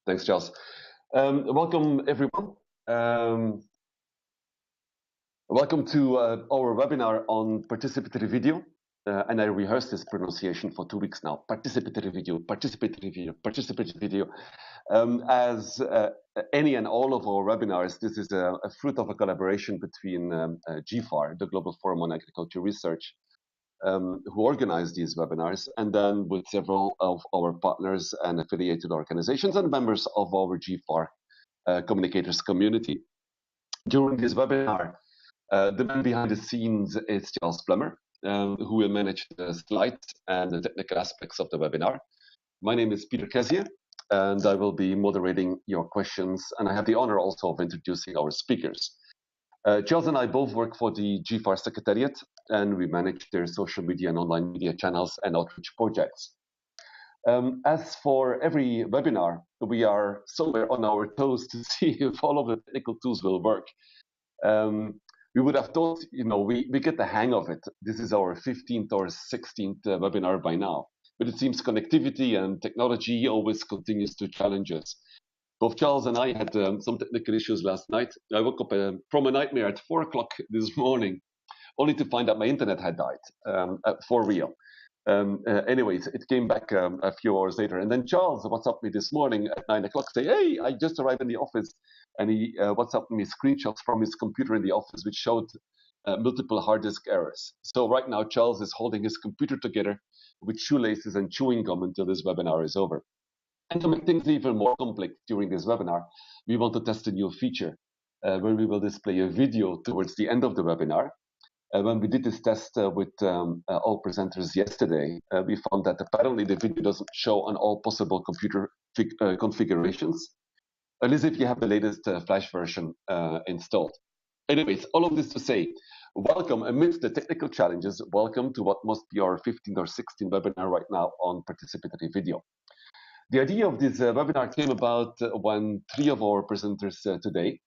Thanks, Charles. Welcome, everyone. Welcome to our webinar on participatory video. And I rehearsed this pronunciation for 2 weeks now. Participatory video, participatory video, participatory video. As any and all of our webinars, this is a fruit of a collaboration between GFAR, the Global Forum on Agriculture Research, who organize these webinars, and then with several of our partners and affiliated organizations and members of our GFAR communicators community. During this webinar, the man behind the scenes is Charles Plummer, who will manage the slides and the technical aspects of the webinar. My name is Peter Kezier, and I will be moderating your questions, and I have the honor also of introducing our speakers. Charles and I both work for the GFAR Secretariat, and we manage their social media and online media channels and outreach projects. As for every webinar, we are somewhere on our toes to see if all of the technical tools will work. We would have thought, we get the hang of it. This is our 15th or 16th webinar by now. But it seems connectivity and technology always continues to challenge us. Both Charles and I had some technical issues last night. I woke up from a nightmare at 4 o'clock this morning, only to find out my internet had died, for real. Anyways, it came back a few hours later. And then Charles WhatsApped me this morning at 9 o'clock, say, hey, I just arrived in the office. And he WhatsApped me screenshots from his computer in the office, which showed multiple hard disk errors. So right now, Charles is holding his computer together with shoelaces and chewing gum until this webinar is over. And to make things even more complex during this webinar, we want to test a new feature where we will display a video towards the end of the webinar. When we did this test with all presenters yesterday, we found that apparently the video doesn't show on all possible computer configurations, unless if you have the latest Flash version installed. Anyways, all of this to say, welcome amidst the technical challenges. Welcome to what must be our 15th or 16th webinar right now on participatory video. The idea of this webinar came about when 3 of our presenters today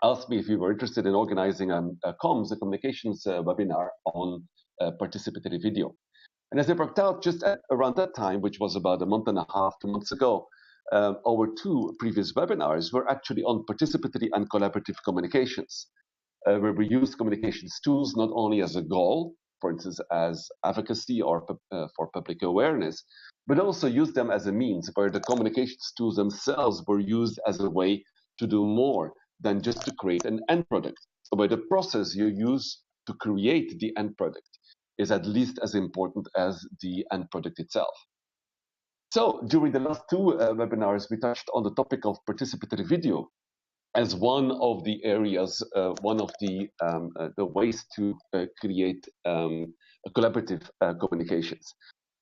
asked me if we were interested in organizing a communications webinar on participatory video. And as it worked out, just around that time, which was about a month and a half, 2 months ago, our 2 previous webinars were actually on participatory and collaborative communications, where we used communications tools not only as a goal, for instance, as advocacy or for public awareness, but also used them as a means where the communications tools themselves were used as a way to do more than just to create an end product, where the process you use to create the end product is at least as important as the end product itself. So during the last 2 webinars, we touched on the topic of participatory video as one of the areas, one of the ways to create collaborative communications.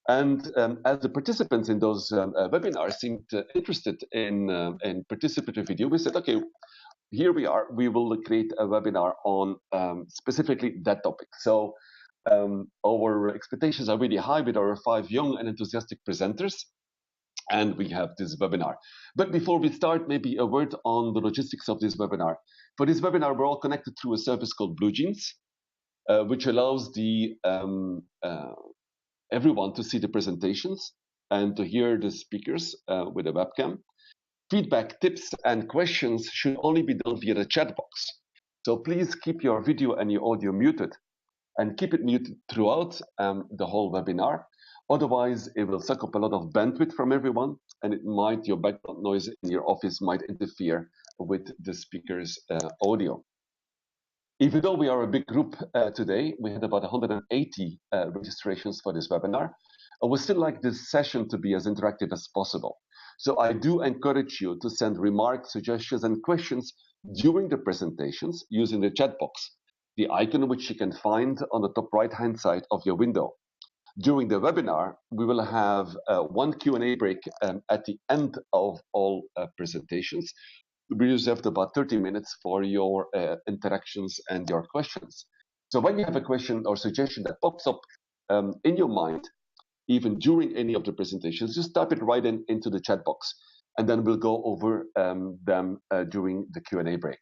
And as the participants in those webinars seemed interested in participatory video, we said, okay, here we are. We will create a webinar on specifically that topic. So our expectations are really high with our 5 young and enthusiastic presenters. And we have this webinar. But before we start, maybe a word on the logistics of this webinar. For this webinar, we're all connected through a service called BlueJeans, which allows everyone to see the presentations and to hear the speakers with a webcam. Feedback, tips, and questions should only be done via the chat box. So please keep your video and your audio muted, and keep it muted throughout the whole webinar. Otherwise, it will suck up a lot of bandwidth from everyone, and your background noise in your office might interfere with the speaker's audio. Even though we are a big group today, we had about 180 registrations for this webinar. I would still like this session to be as interactive as possible. So I do encourage you to send remarks, suggestions, and questions during the presentations using the chat box, the icon which you can find on the top right-hand side of your window. During the webinar, we will have one Q&A break at the end of all presentations. We reserved about 30 minutes for your interactions and your questions. So when you have a question or suggestion that pops up in your mind, even during any of the presentations, just type it right into the chat box, and then we'll go over them during the Q&A break.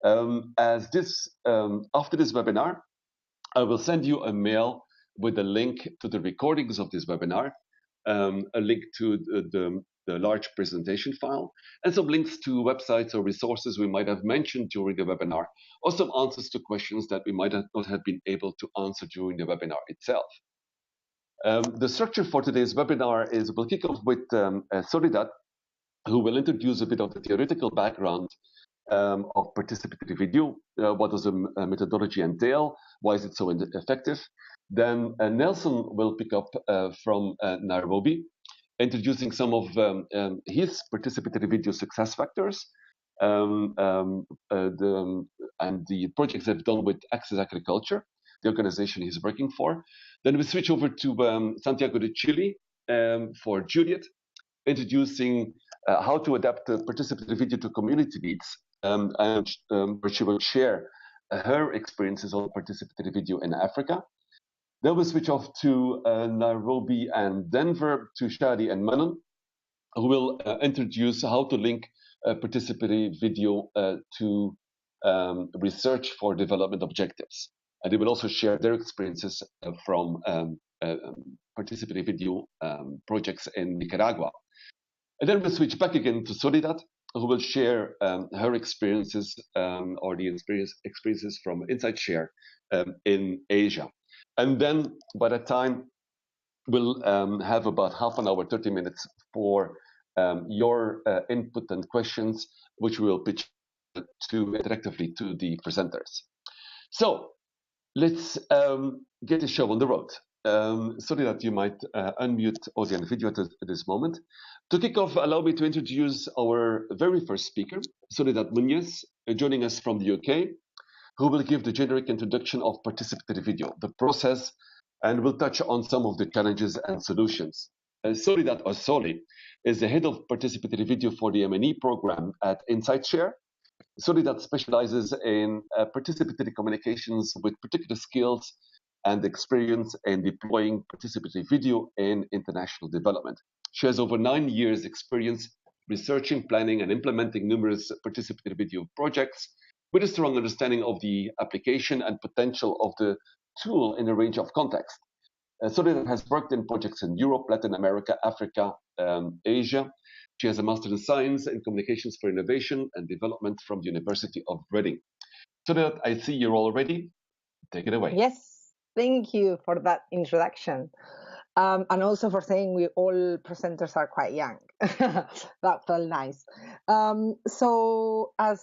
After this webinar, I will send you a mail with a link to the recordings of this webinar, a link to the large presentation file, and some links to websites or resources we might have mentioned during the webinar, or some answers to questions that we might not have been able to answer during the webinar itself. The structure for today's webinar is we'll kick off with Soledad, who will introduce a bit of the theoretical background of participatory video. What does the methodology entail? Why is it so effective? Then Nelson will pick up from Nairobi, introducing some of his participatory video success factors and the projects they've done with Access Agriculture, the organization he's working for. Then we switch over to Santiago de Chile for Juliet, introducing how to adapt participatory video to community needs, and where she will share her experiences on participatory video in Africa. Then we switch off to Nairobi and Denver to Shadi and Manon, who will introduce how to link participatory video to research for development objectives. And they will also share their experiences from participatory video projects in Nicaragua. And then we'll switch back again to Soledad, who will share her experiences or the experiences from Insight Share in Asia. And then by that time, we'll have about half an hour, 30 minutes for your input and questions, which we will pitch interactively to the presenters. So let's get the show on the road. Sorry that you might unmute audio and video at this moment. To kick off, allow me to introduce our very first speaker, Soledad Muñoz, joining us from the UK, who will give the generic introduction of participatory video, the process, and will touch on some of the challenges and solutions. Soledad, or Soli, is the head of participatory video for the M&E program at Insight Share. Soledad specializes in participatory communications with particular skills and experience in deploying participatory video in international development. She has over 9 years experience researching, planning, and implementing numerous participatory video projects with a strong understanding of the application and potential of the tool in a range of contexts. Soledad has worked in projects in Europe, Latin America, Africa, Asia. She has a Master in Science in Communications for Innovation and Development from the University of Reading. Soledad, I see you're all ready. Take it away. Yes, thank you for that introduction. And also for saying we all presenters are quite young. That felt nice. So as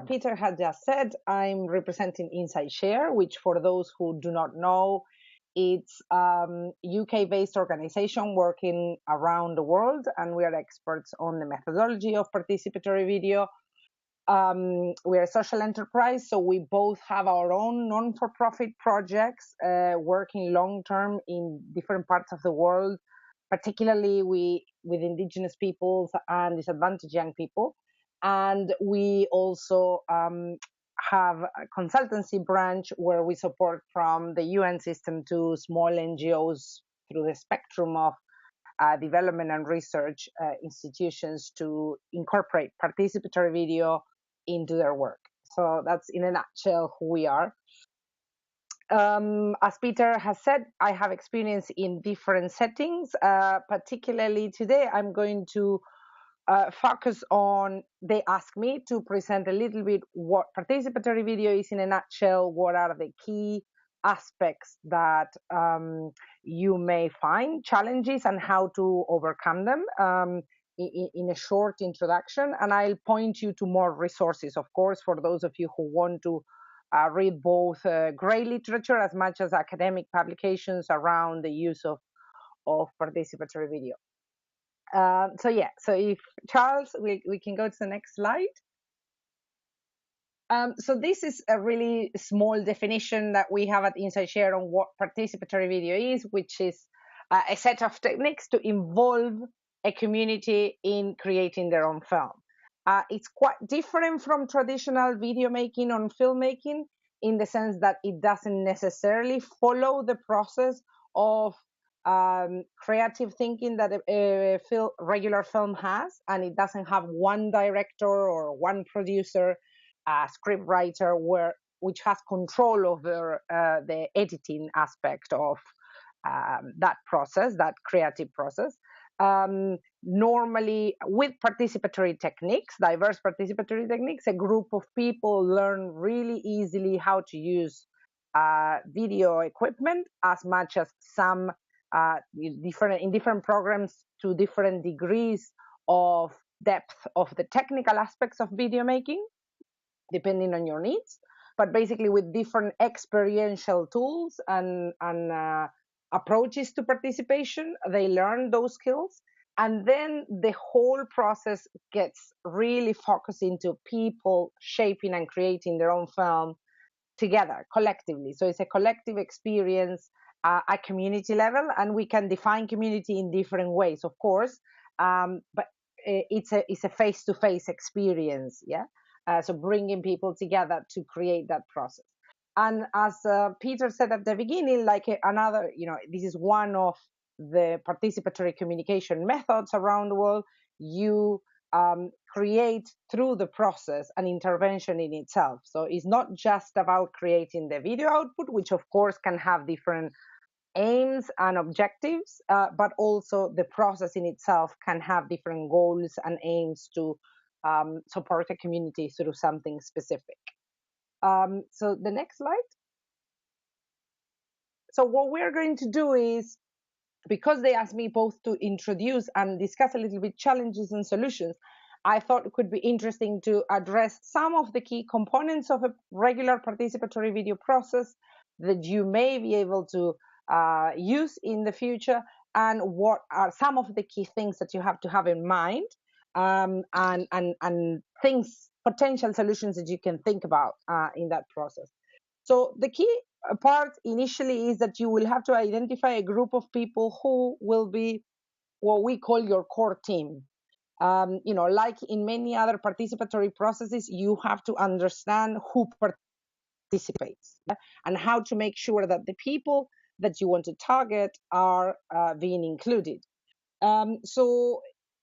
Peter had just said, I'm representing Insight Share, which for those who do not know, it's UK-based organization working around the world, and we are experts on the methodology of participatory video. We are a social enterprise, so we both have our own non-for-profit projects working long-term in different parts of the world, particularly with indigenous peoples and disadvantaged young people. And we also have a consultancy branch where we support from the UN system to small NGOs through the spectrum of development and research institutions to incorporate participatory video into their work. So that's in a nutshell who we are. As Peter has said, I have experience in different settings. Particularly today, I'm going to focus on, they ask me to present a little bit what participatory video is in a nutshell, what are the key aspects that you may find challenges and how to overcome them in a short introduction. And I'll point you to more resources, of course, for those of you who want to read both grey literature as much as academic publications around the use of participatory video. So if Charles, we can go to the next slide. So this is a really small definition that we have at Insight Share on what participatory video is, which is a set of techniques to involve a community in creating their own film. It's quite different from traditional video making or filmmaking in the sense that it doesn't necessarily follow the process of creative thinking that a regular film has, and it doesn't have one director or one producer, script writer, which has control over the editing aspect of that process, that creative process. normally with participatory techniques, diverse participatory techniques, a group of people learn really easily how to use video equipment, as much as some in different programs to different degrees of depth of the technical aspects of video making, depending on your needs. But basically, with different experiential tools and approaches to participation, they learn those skills. And then the whole process gets really focused into people shaping and creating their own film together collectively. So it's a collective experience at community level, and we can define community in different ways, of course. But it's a face-to-face experience, yeah. So bringing people together to create that process. And as Peter said at the beginning, like another, this is one of the participatory communication methods around the world. You create through the process an intervention in itself. So it's not just about creating the video output, which of course can have different aims and objectives, but also the process in itself can have different goals and aims to support a community through something specific. So the next slide. So what we're going to do is, because they asked me both to introduce and discuss a little bit challenges and solutions, I thought it could be interesting to address some of the key components of a regular participatory video process that you may be able to use in the future, and what are some of the key things that you have to have in mind, and things, potential solutions that you can think about in that process. So the key part initially is that you will have to identify a group of people who will be what we call your core team. Like in many other participatory processes, you have to understand who participates, yeah? And how to make sure that the people that you want to target are being included. So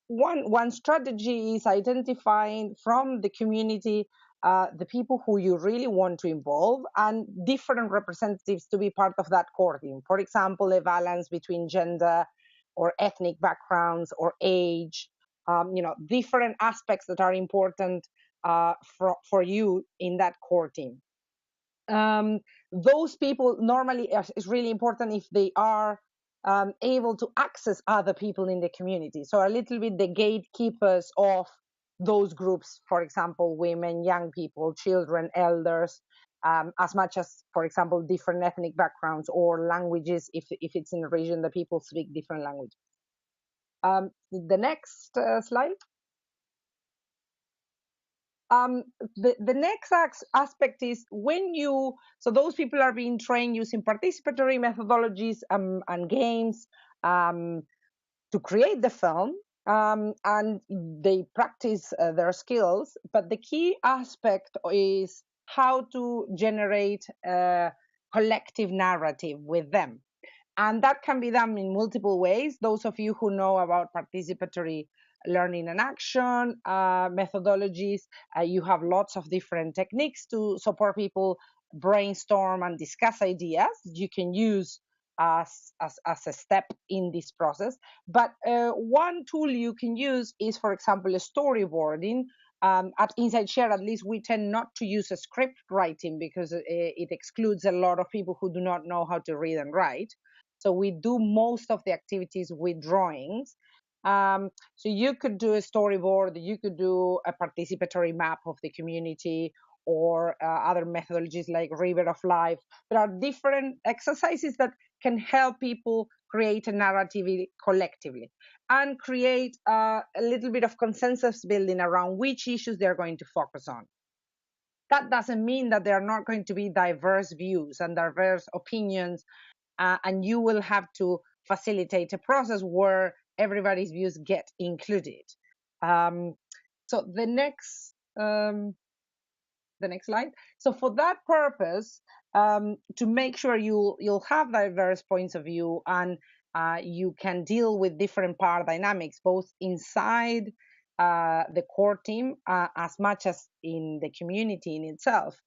one strategy is identifying from the community the people who you really want to involve, and different representatives to be part of that core team. For example, a balance between gender or ethnic backgrounds or age, different aspects that are important for you in that core team. Those people normally is really important if they are able to access other people in the community. So a little bit the gatekeepers of those groups, for example, women, young people, children, elders, as much as, for example, different ethnic backgrounds or languages, if it's in a region that people speak different languages. The next slide. The next aspect is so those people are being trained using participatory methodologies and games to create the film, and they practice their skills, but the key aspect is how to generate a collective narrative with them. And that can be done in multiple ways. Those of you who know about participatory learning and action methodologies, you have lots of different techniques to support people brainstorm and discuss ideas you can use as a step in this process. But one tool you can use is, for example, a storyboarding. At Inside Share, at least, we tend not to use a script writing because it excludes a lot of people who do not know how to read and write. So we do most of the activities with drawings. So you could do a storyboard, you could do a participatory map of the community, or other methodologies like River of Life. There are different exercises that can help people create a narrative collectively and create a little bit of consensus building around which issues they're going to focus on. That doesn't mean that there are not going to be diverse views and diverse opinions, and you will have to facilitate a process where everybody's views get included. So the next slide. So for that purpose, to make sure you'll have diverse points of view, and you can deal with different power dynamics, both inside the core team as much as in the community in itself.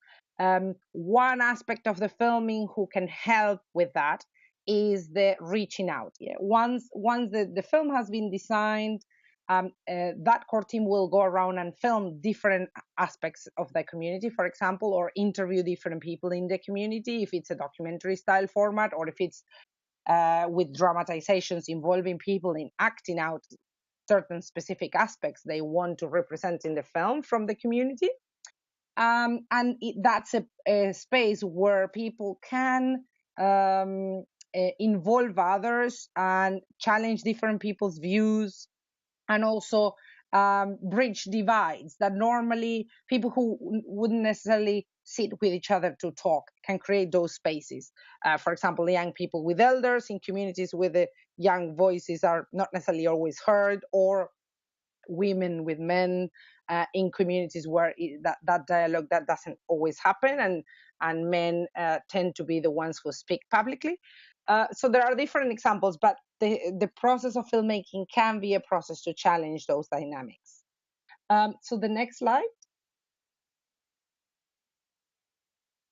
One aspect of the filming who can help with that is the reaching out. Yeah. Once the film has been designed, that core team will go around and film different aspects of the community, for example, or interview different people in the community if it's a documentary style format, or if it's with dramatizations involving people in acting out certain specific aspects they want to represent in the film from the community. That's a space where people can involve others and challenge different people's views, and also bridge divides that normally people who wouldn't necessarily sit with each other to talk can create those spaces. For example, young people with elders in communities where the young voices are not necessarily always heard, or women with men in communities where that dialogue that doesn't always happen, and men tend to be the ones who speak publicly. So there are different examples, but the process of filmmaking can be a process to challenge those dynamics. So the next slide.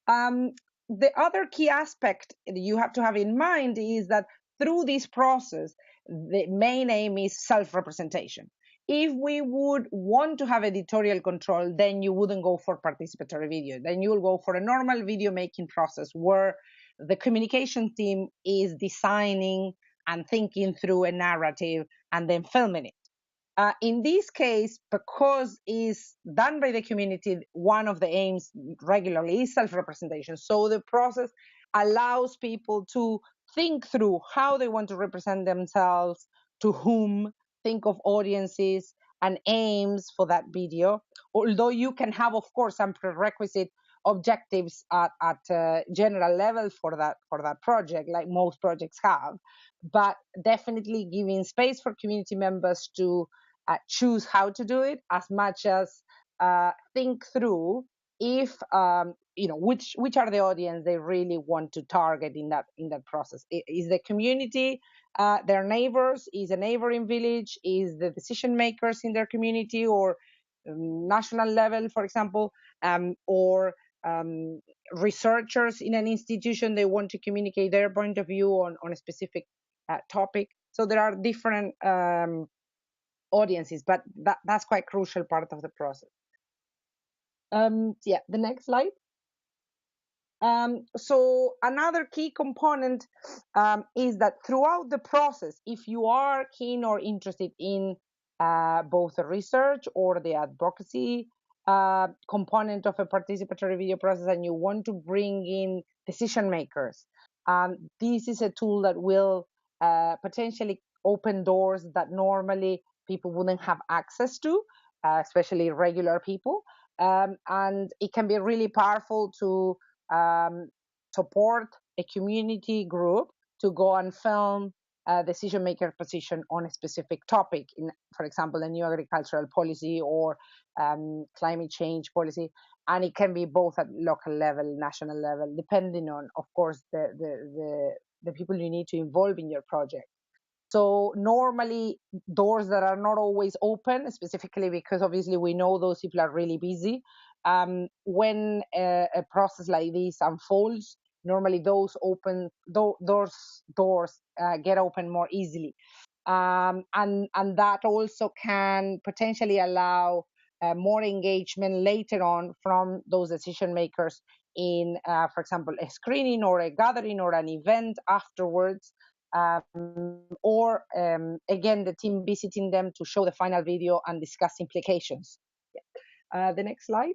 Um, the other key aspect you have to have in mind is that through this process, the main aim is self-representation. If we would want to have editorial control, then you wouldn't go for participatory video. Then you will go for a normal video making process where the communication team is designing and thinking through a narrative and then filming it. In this case, because it's done by the community, one of the aims regularly is self-representation. So the process allows people to think through how they want to represent themselves, to whom, think of audiences and aims for that video. Although you can have, of course, some prerequisite objectives at general level for that project, like most projects have, but definitely giving space for community members to choose how to do it, as much as think through if which are the audience they really want to target in that process. Is the community their neighbors? Is a neighboring village? Is the decision makers in their community, or national level, for example, or researchers in an institution, they want to communicate their point of view on a specific topic. So there are different audiences, but that's quite crucial part of the process. Yeah, the next slide. So another key component is that throughout the process, if you are keen or interested in both the research or the advocacy component of a participatory video process, and you want to bring in decision makers, this is a tool that will potentially open doors that normally people wouldn't have access to, especially regular people. And it can be really powerful to support a community group to go and film a decision maker position on a specific topic, in, for example, a new agricultural policy or climate change policy. And it can be both at local level, national level, depending on, of course, the people you need to involve in your project. So normally doors that are not always open, specifically because obviously we know those people are really busy. When a process like this unfolds, normally those doors get open more easily. And that also can potentially allow more engagement later on from those decision makers in, for example, a screening or a gathering or an event afterwards, or again, the team visiting them to show the final video and discuss implications. Yeah. The next slide.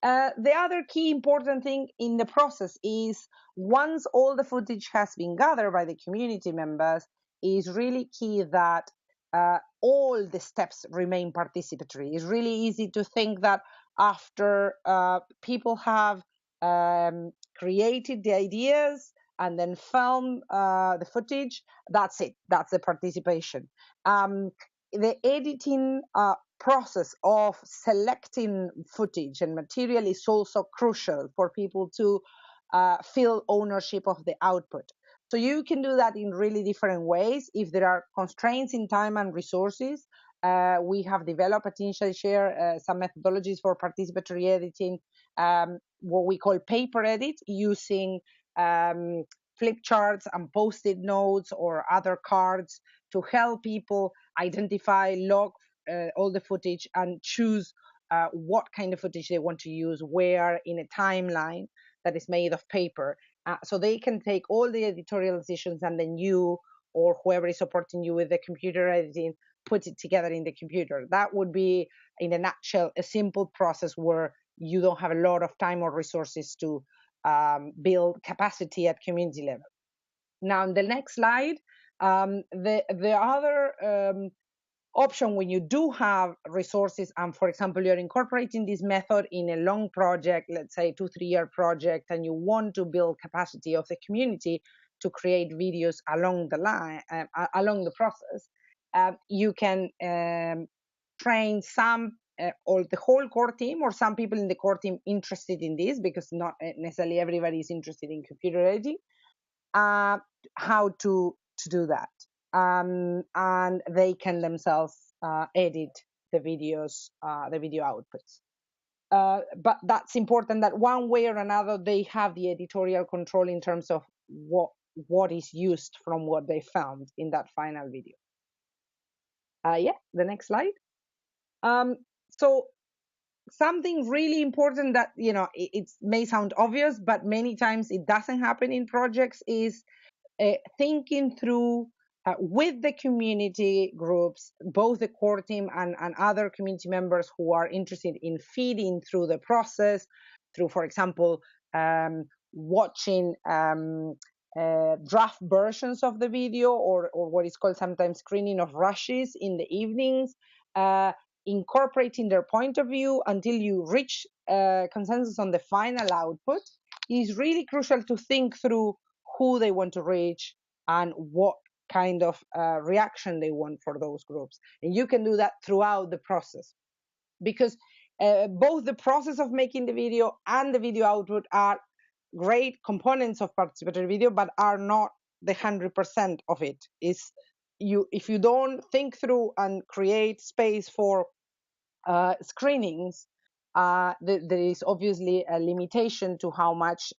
The other key important thing in the process is, once all the footage has been gathered by the community members, is really key that all the steps remain participatory. It's really easy to think that after people have created the ideas and then film the footage, that's it, that's the participation. The editing process of selecting footage and material is also crucial for people to feel ownership of the output. So you can do that in really different ways. If there are constraints in time and resources, we have developed at InsideShare some methodologies for participatory editing what we call paper edit, using flip charts and post-it notes or other cards to help people identify, log all the footage, and choose what kind of footage they want to use, where in a timeline that is made of paper. So they can take all the editorial decisions, and then you or whoever is supporting you with the computer editing put it together in the computer. That would be, in a nutshell, a simple process where you don't have a lot of time or resources to build capacity at community level. Now, in the next slide, the other option when you do have resources, and for example you're incorporating this method in a long project, let's say 2-3 year project, and you want to build capacity of the community to create videos along the line, along the process, you can train some or the whole core team, or some people in the core team interested in this, because not necessarily everybody is interested in computer editing, how to do that. And they can themselves edit the videos, the video outputs. But that's important that one way or another they have the editorial control in terms of what is used from what they found in that final video. Yeah, the next slide. So something really important that, it may sound obvious, but many times it doesn't happen in projects, is thinking through with the community groups, both the core team and other community members who are interested in feeding through the process, through, for example, watching draft versions of the video, or what is called sometimes screening of rushes in the evenings, incorporating their point of view until you reach consensus on the final output. Is really crucial to think through who they want to reach and what kind of reaction they want for those groups. And you can do that throughout the process, because both the process of making the video and the video output are great components of participatory video, but are not the 100% of it. If you don't think through and create space for screenings, there is obviously a limitation to how much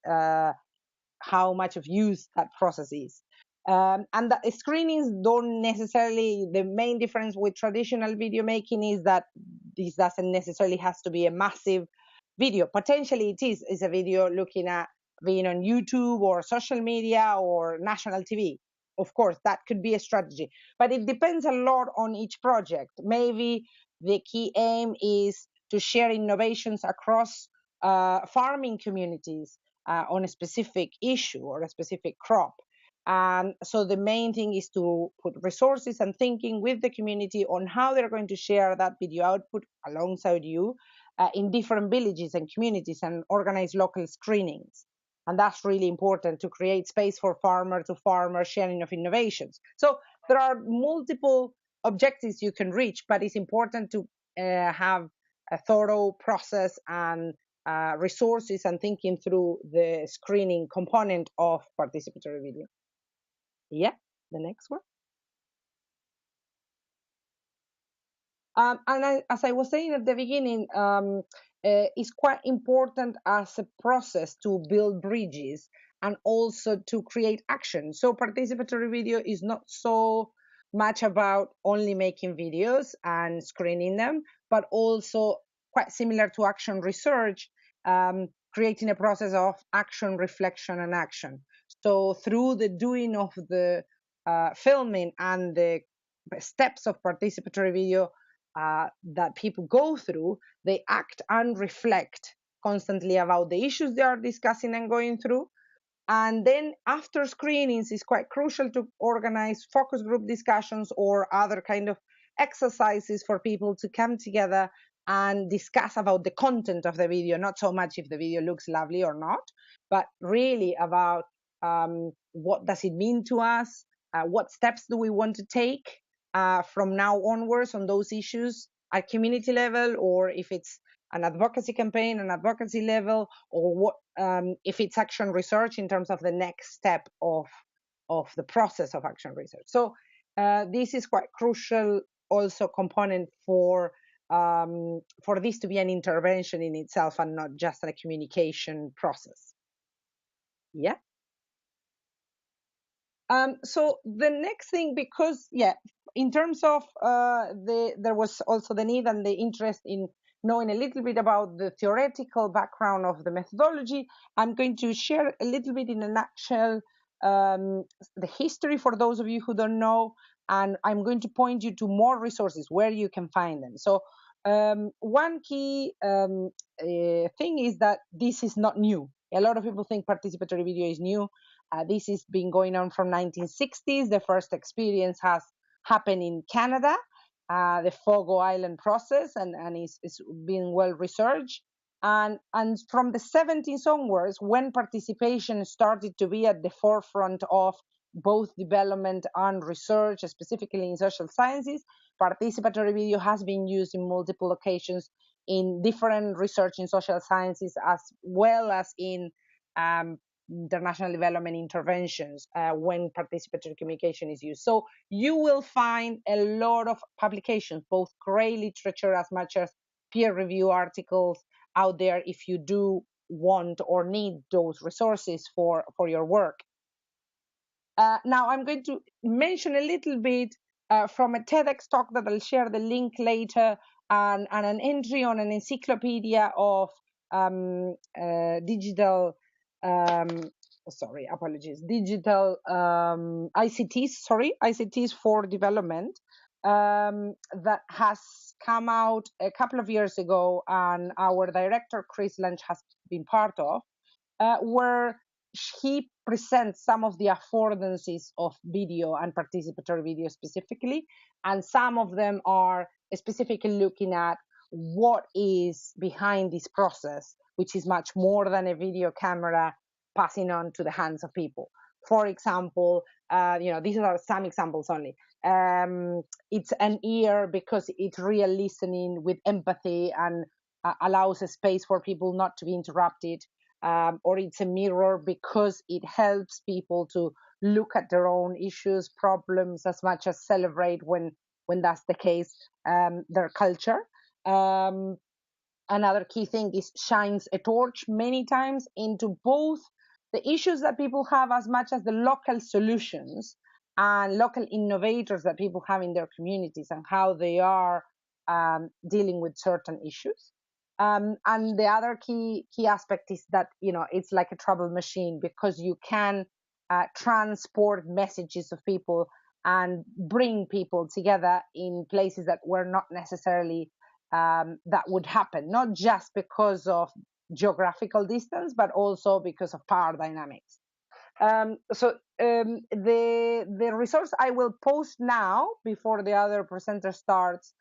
of use that process is. And the screenings don't necessarily, the main difference with traditional video making is that this doesn't necessarily has to be a massive video. Potentially it is a video looking at being on YouTube or social media or national TV. Of course, that could be a strategy, but it depends a lot on each project. Maybe the key aim is to share innovations across farming communities on a specific issue or a specific crop. So the main thing is to put resources and thinking with the community on how they're going to share that video output alongside you in different villages and communities, and organize local screenings. And that's really important to create space for farmer to farmer sharing of innovations. So there are multiple objectives you can reach, but it's important to have a thorough process and resources and thinking through the screening component of participatory video. Yeah, the next one. As I was saying at the beginning, it's quite important as a process to build bridges and also to create action. So participatory video is not so much about only making videos and screening them, but also quite similar to action research, creating a process of action, reflection, and action. So through the doing of the filming and the steps of participatory video that people go through, they act and reflect constantly about the issues they are discussing and going through. And then after screenings, it's quite crucial to organize focus group discussions or other kind of exercises for people to come together and discuss about the content of the video, not so much if the video looks lovely or not, but really about what does it mean to us, what steps do we want to take from now onwards on those issues at community level, or if it's an advocacy campaign, an advocacy level, or what if it's action research in terms of the next step of the process of action research. So this is quite crucial also component for for this to be an intervention in itself and not just a communication process. Yeah. So the next thing, because in terms of there was also the need and the interest in knowing a little bit about the theoretical background of the methodology, I'm going to share a little bit in a nutshell the history for those of you who don't know, and I'm going to point you to more resources where you can find them. So one key thing is that this is not new. A lot of people think participatory video is new. This has been going on from 1960s. The first experience has happened in Canada, the Fogo Island process, and it's been well researched. And from the 70s onwards, when participation started to be at the forefront of both development and research, specifically in social sciences, participatory video has been used in multiple occasions in different research in social sciences, as well as in international development interventions when participatory communication is used. So you will find a lot of publications, both gray literature as much as peer review articles out there if you do want or need those resources for your work. Now I'm going to mention a little bit from a TEDx talk that I'll share the link later, and an entry on an encyclopedia of digital digital ICTs for development that has come out a couple of years ago, and our director Chris Lunch has been part of, where he presents some of the affordances of video and participatory video specifically, and some of them are specifically looking at what is behind this process, which is much more than a video camera passing on to the hands of people. For example, these are some examples only. It's an ear because it's real listening with empathy and allows a space for people not to be interrupted. Or it's a mirror because it helps people to look at their own issues, problems, as much as celebrate when that's the case, their culture. Another key thing is shines a torch many times into both the issues that people have as much as the local solutions and local innovators that people have in their communities and how they are dealing with certain issues. And the other key aspect is that it's like a trouble machine, because you can transport messages of people and bring people together in places that were not necessarily that would happen, not just because of geographical distance, but also because of power dynamics. So the resource I will post now before the other presenter starts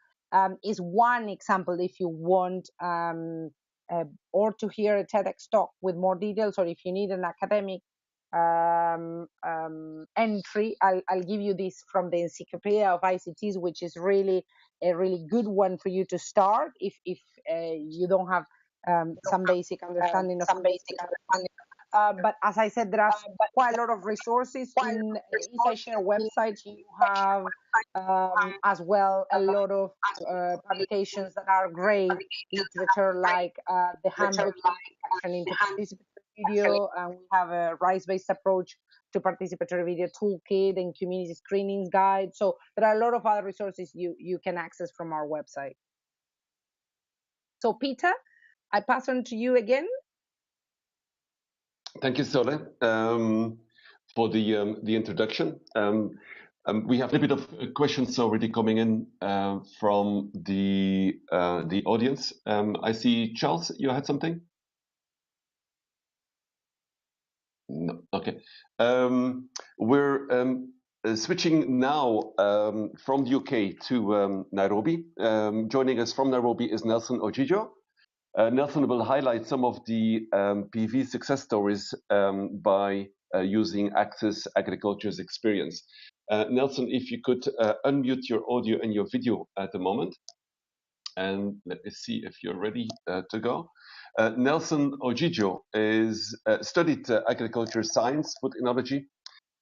is one example if you want, or to hear a TEDx talk with more details, or if you need an academic entry, I'll give you this from the Encyclopedia of ICTs, which is really a really good one for you to start if you don't have some basic understanding of but as I said, there are quite a lot of resources in ESAShare website. You have as well a lot of publications that are great literature, like the handbook into participatory video, and we have a rights-based approach to participatory video toolkit and community screenings guide. So there are a lot of other resources you can access from our website. So Peter, I pass on to you again. Thank you, Sole, for the introduction. We have a bit of questions already coming in from the audience. I see, Charles, you had something? No. Okay. We're switching now from the UK to Nairobi. Joining us from Nairobi is Nelson Ojijo. Nelson will highlight some of the PV success stories by using Access Agriculture's experience. Nelson, if you could unmute your audio and your video at the moment. And let me see if you're ready to go. Nelson Ojijo is studied agriculture science, food enology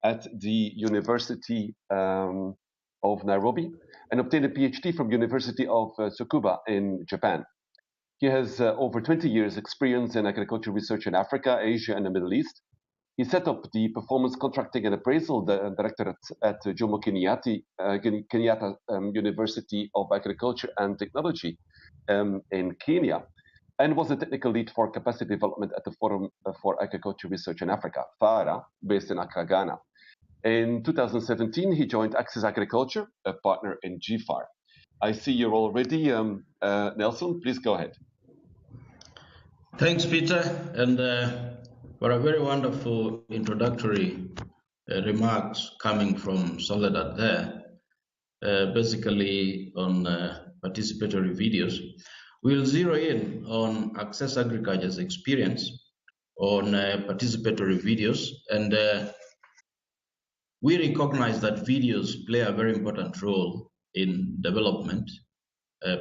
at the University of Nairobi. and obtained a PhD from University of Tsukuba in Japan. He has over 20 years experience in agriculture research in Africa, Asia, and the Middle East. He set up the Performance Contracting and Appraisal Directorate at Jomo Kenyatta University of Agriculture and Technology in Kenya, and was the technical lead for capacity development at the Forum for Agriculture Research in Africa, FARA, based in Accra, Ghana. In 2017, he joined Access Agriculture, a partner in GFAR. I see you're all ready. Nelson, please go ahead. Thanks, Peter, and for a very wonderful introductory remarks coming from Soledad there, basically on participatory videos. We'll zero in on Access Agriculture's experience on participatory videos, and we recognize that videos play a very important role in development,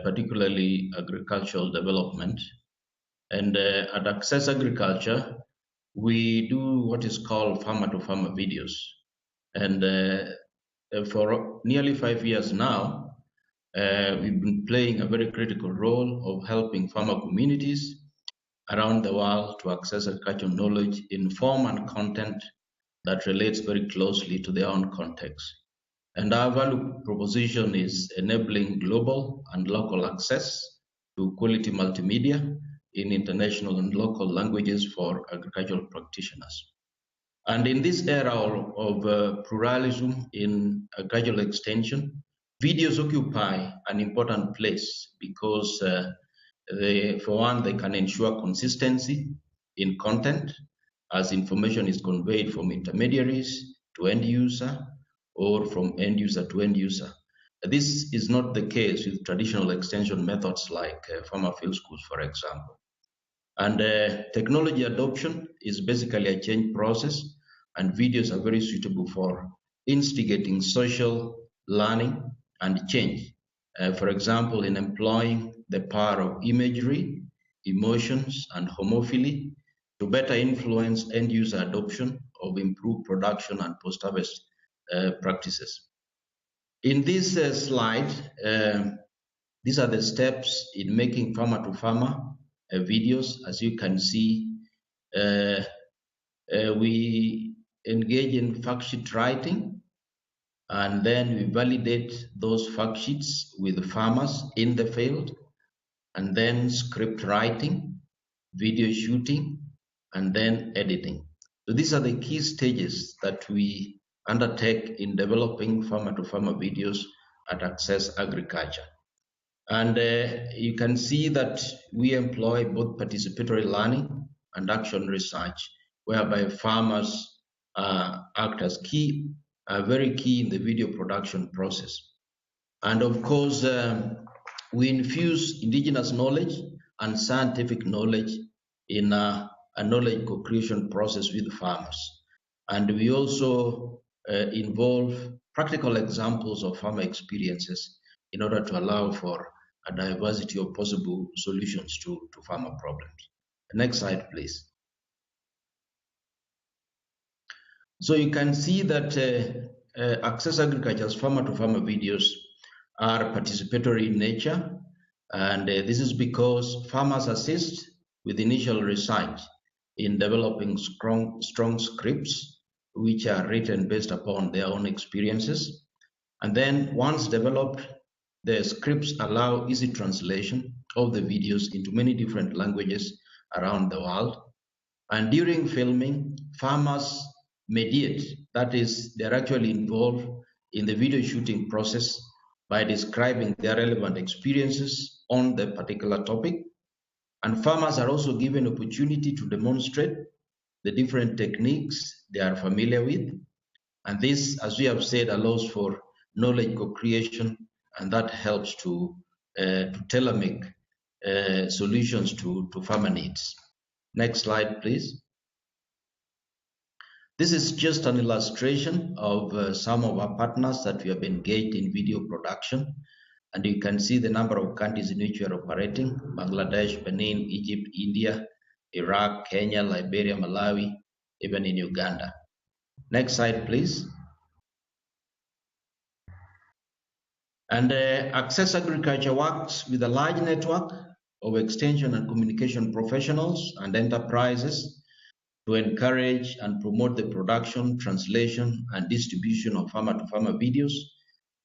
particularly agricultural development. And at Access Agriculture, we do what is called farmer-to-farmer videos. And for nearly 5 years now, we've been playing a very critical role of helping farmer communities around the world to access agricultural knowledge in form and content that relates very closely to their own context. And our value proposition is enabling global and local access to quality multimedia in international and local languages for agricultural practitioners. And in this era of pluralism in agricultural extension, videos occupy an important place because for one, they can ensure consistency in content as information is conveyed from intermediaries to end user or from end user to end user. This is not the case with traditional extension methods like farmer field schools, for example. And technology adoption is basically a change process, and videos are very suitable for instigating social learning and change. For example, in employing the power of imagery, emotions, and homophily to better influence end user adoption of improved production and post-harvest practices. In this slide, these are the steps in making farmer-to-farmer videos. As you can see, we engage in fact sheet writing, and then we validate those fact sheets with farmers in the field, and then script writing, video shooting, and then editing. So these are the key stages that we undertake in developing farmer-to-farmer videos at Access Agriculture. And you can see that we employ both participatory learning and action research, whereby farmers act as very key in the video production process. And of course, we infuse indigenous knowledge and scientific knowledge in a knowledge co-creation process with farmers. And we also involve practical examples of farmer experiences in order to allow for a diversity of possible solutions to farmer problems. Next slide, please. So you can see that Access Agriculture's farmer-to-farmer videos are participatory in nature, and this is because farmers assist with initial research in developing strong scripts which are written based upon their own experiences. And then once developed, the scripts allow easy translation of the videos into many different languages around the world. And during filming, farmers mediate, that is, they're actually involved in the video shooting process by describing their relevant experiences on the particular topic. And farmers are also given opportunity to demonstrate the different techniques they are familiar with. And this, as we have said, allows for knowledge co-creation, and that helps to tailor-make solutions to farmer needs. Next slide, please. This is just an illustration of some of our partners that we have engaged in video production. And you can see the number of countries in which we are operating: Bangladesh, Benin, Egypt, India, Iraq, Kenya, Liberia, Malawi, even in Uganda. Next slide, please. And Access Agriculture works with a large network of extension and communication professionals and enterprises to encourage and promote the production, translation, and distribution of farmer-to-farmer videos,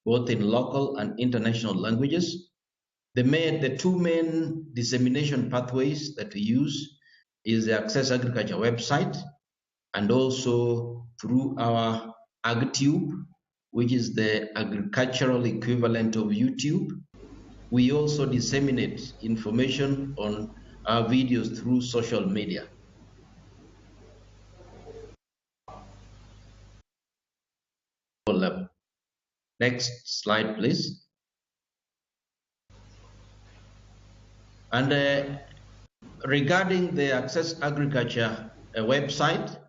both in local and international languages. The two main dissemination pathways that we use is the Access Agriculture website and also through our AgTube, which is the agricultural equivalent of YouTube. We also disseminate information on our videos through social media. Level. Next slide, please. And regarding the Access Agriculture website,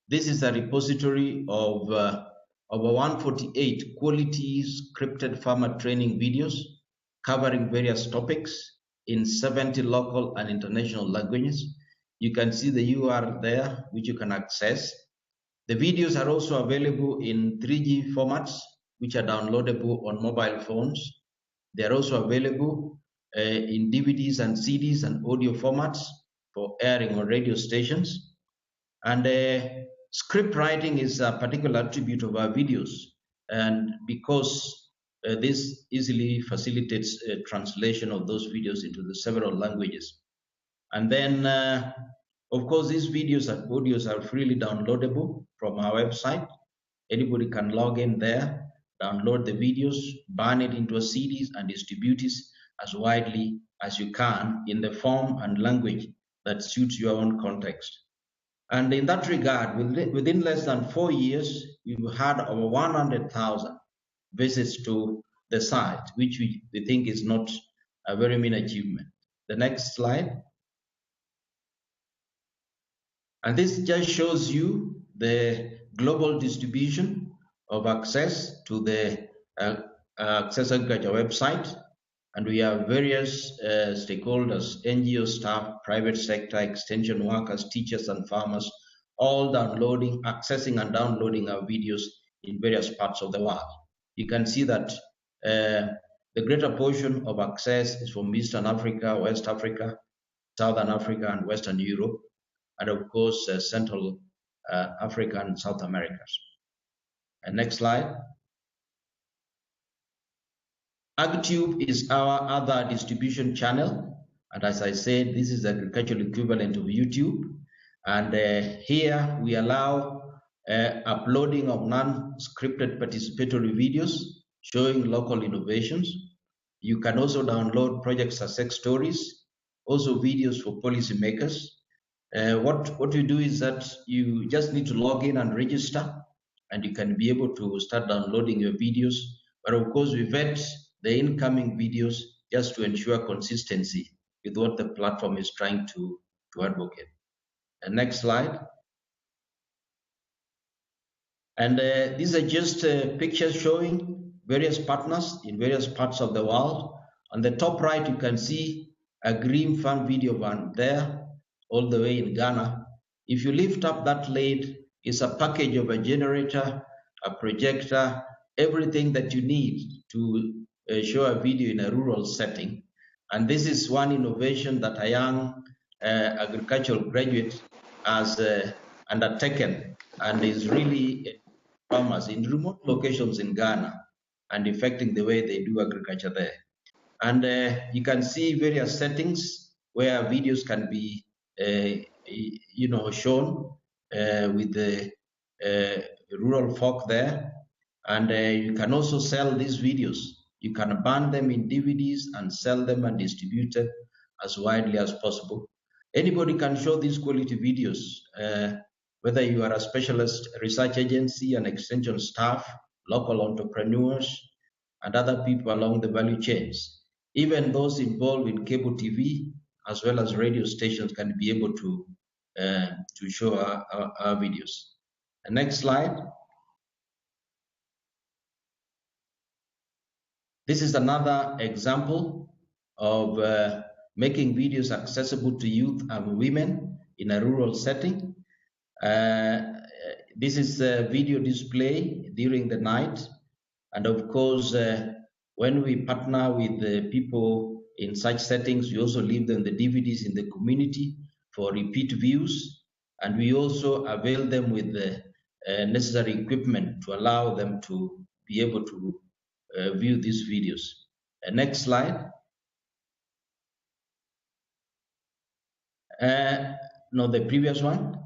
this is a repository of over 148 quality scripted farmer training videos covering various topics in 70 local and international languages. You can see the URL there, which you can access. The videos are also available in 3G formats, which are downloadable on mobile phones. They are also available in DVDs and CDs and audio formats for airing on radio stations. And script writing is a particular attribute of our videos, and because this easily facilitates translation of those videos into the several languages. And then, of course, these videos and audios are freely downloadable from our website. Anybody can log in there, download the videos, burn it into a CDs, and distribute it as widely as you can in the form and language that suits your own context. And in that regard, within less than 4 years, we've had over 100,000 visits to the site, which we think is not a very mean achievement. The next slide. And this just shows you the global distribution of access to the Access Agriculture website. And we have various stakeholders, NGO staff, private sector, extension workers, teachers and farmers, all downloading, accessing and downloading our videos in various parts of the world. You can see that the greater portion of access is from Eastern Africa, West Africa, Southern Africa, and Western Europe, and of course, Central Africa and South America. And next slide. AgTube is our other distribution channel, and as I said, this is the agricultural equivalent of YouTube. And here we allow uploading of non-scripted participatory videos showing local innovations. You can also download project success stories, also videos for policymakers. What you do is that you just need to log in and register, and you can be able to start downloading your videos. But of course, we vet the incoming videos just to ensure consistency with what the platform is trying to advocate. And next slide. And these are just pictures showing various partners in various parts of the world. On the top right, you can see a green farm video van there, all the way in Ghana. If you lift up that lid, it's a package of a generator, a projector, everything that you need to show a video in a rural setting. And this is one innovation that a young agricultural graduate has undertaken and is really farmers in remote locations in Ghana and affecting the way they do agriculture there. And you can see various settings where videos can be shown with the rural folk there. And you can also sell these videos. You can burn them in DVDs and sell them and distribute them as widely as possible. Anybody can show these quality videos, whether you are a specialist research agency, an extension staff, local entrepreneurs, and other people along the value chains. Even those involved in cable TV as well as radio stations can be able to show our videos. The next slide. This is another example of making videos accessible to youth and women in a rural setting. This is a video display during the night. And of course, When we partner with the people in such settings, we also leave them the DVDs in the community for repeat views, and we also avail them with the necessary equipment to allow them to be able to view these videos. Next slide. No, the previous one.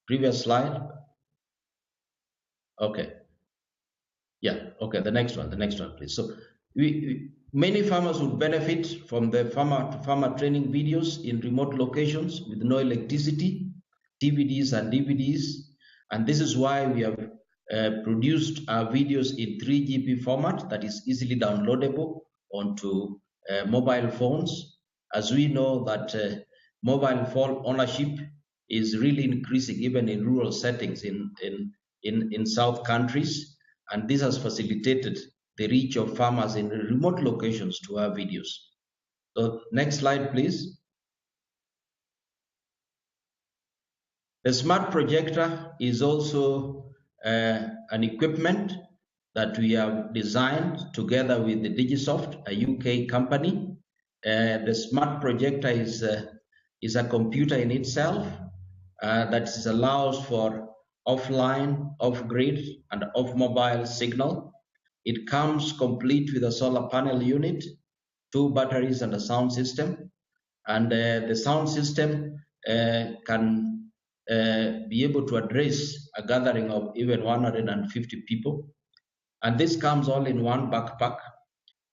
Previous slide. Okay. Yeah, okay, the next one, please. So many farmers would benefit from the farmer training videos in remote locations with no electricity, DVDs and DVDs. And this is why we have produced our videos in 3GP format that is easily downloadable onto mobile phones. As we know that mobile phone ownership is really increasing even in rural settings in South countries. And this has facilitated the reach of farmers in remote locations to our videos. So next slide, please. The smart projector is also an equipment that we have designed together with the Digisoft, a UK company. The smart projector is a computer in itself that allows for offline, off-grid, and off-mobile signal. It comes complete with a solar panel unit, 2 batteries, and a sound system. And the sound system can be able to address a gathering of even 150 people. And this comes all in one backpack.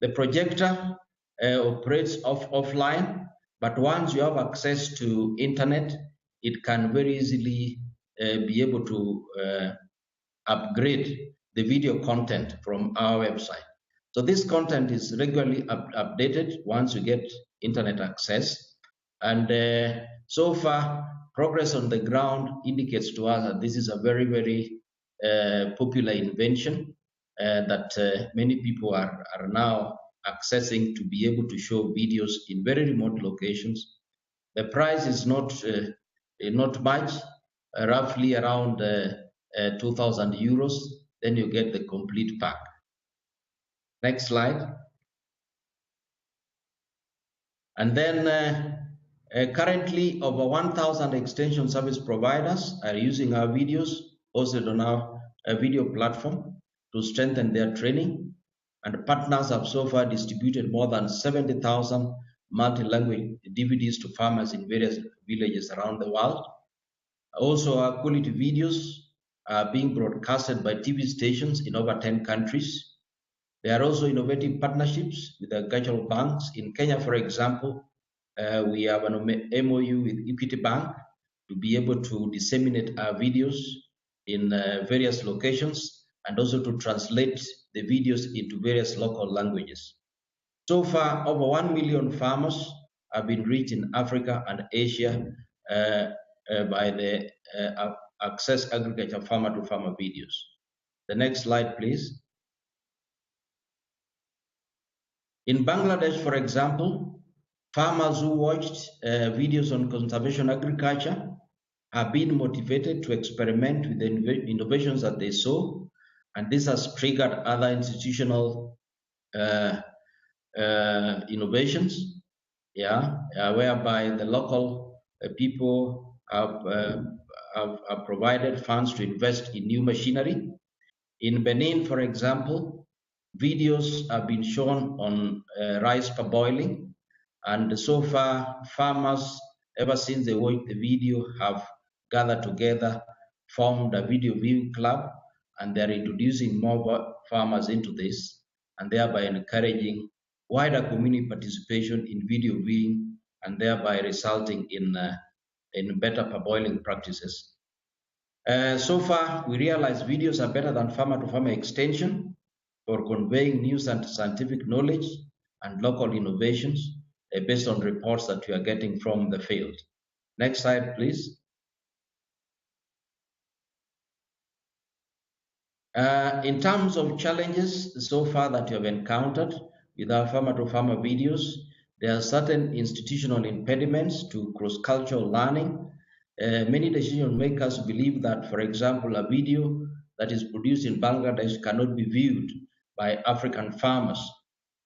The projector operates offline, but once you have access to internet, it can very easily be able to upgrade the video content from our website. So this content is regularly updated once you get internet access. And so far, progress on the ground indicates to us that this is a very, very popular invention that many people are now accessing to be able to show videos in very remote locations. The price is not much, roughly around 2,000 euros. Then you get the complete pack. Next slide. And then currently over 1,000 extension service providers are using our videos hosted on our video platform to strengthen their training. And partners have so far distributed more than 70,000 multi-language DVDs to farmers in various villages around the world. Also, our quality videos are being broadcasted by TV stations in over 10 countries. There are also innovative partnerships with agricultural banks. In Kenya, for example, we have an MOU with Equity Bank to be able to disseminate our videos in various locations and also to translate the videos into various local languages. So far, over 1 million farmers have been reached in Africa and Asia by the Access Agriculture Farmer-to-Farmer videos. The next slide, please. In Bangladesh, for example, farmers who watched videos on conservation agriculture have been motivated to experiment with the innovations that they saw, and this has triggered other institutional innovations, whereby the local people have provided funds to invest in new machinery. In Benin, for example, videos have been shown on rice parboiling, and so far farmers, ever since they watched the video, have gathered together, formed a video viewing club, and they're introducing more farmers into this, and thereby encouraging wider community participation in video viewing, and thereby resulting in better parboiling practices. So far, we realize videos are better than farmer-to-farmer extension for conveying news and scientific knowledge and local innovations based on reports that we are getting from the field. Next slide, please. In terms of challenges so far that you have encountered with our farmer-to-farmer videos, there are certain institutional impediments to cross-cultural learning. Many decision makers believe that, for example, a video that is produced in Bangladesh cannot be viewed by African farmers.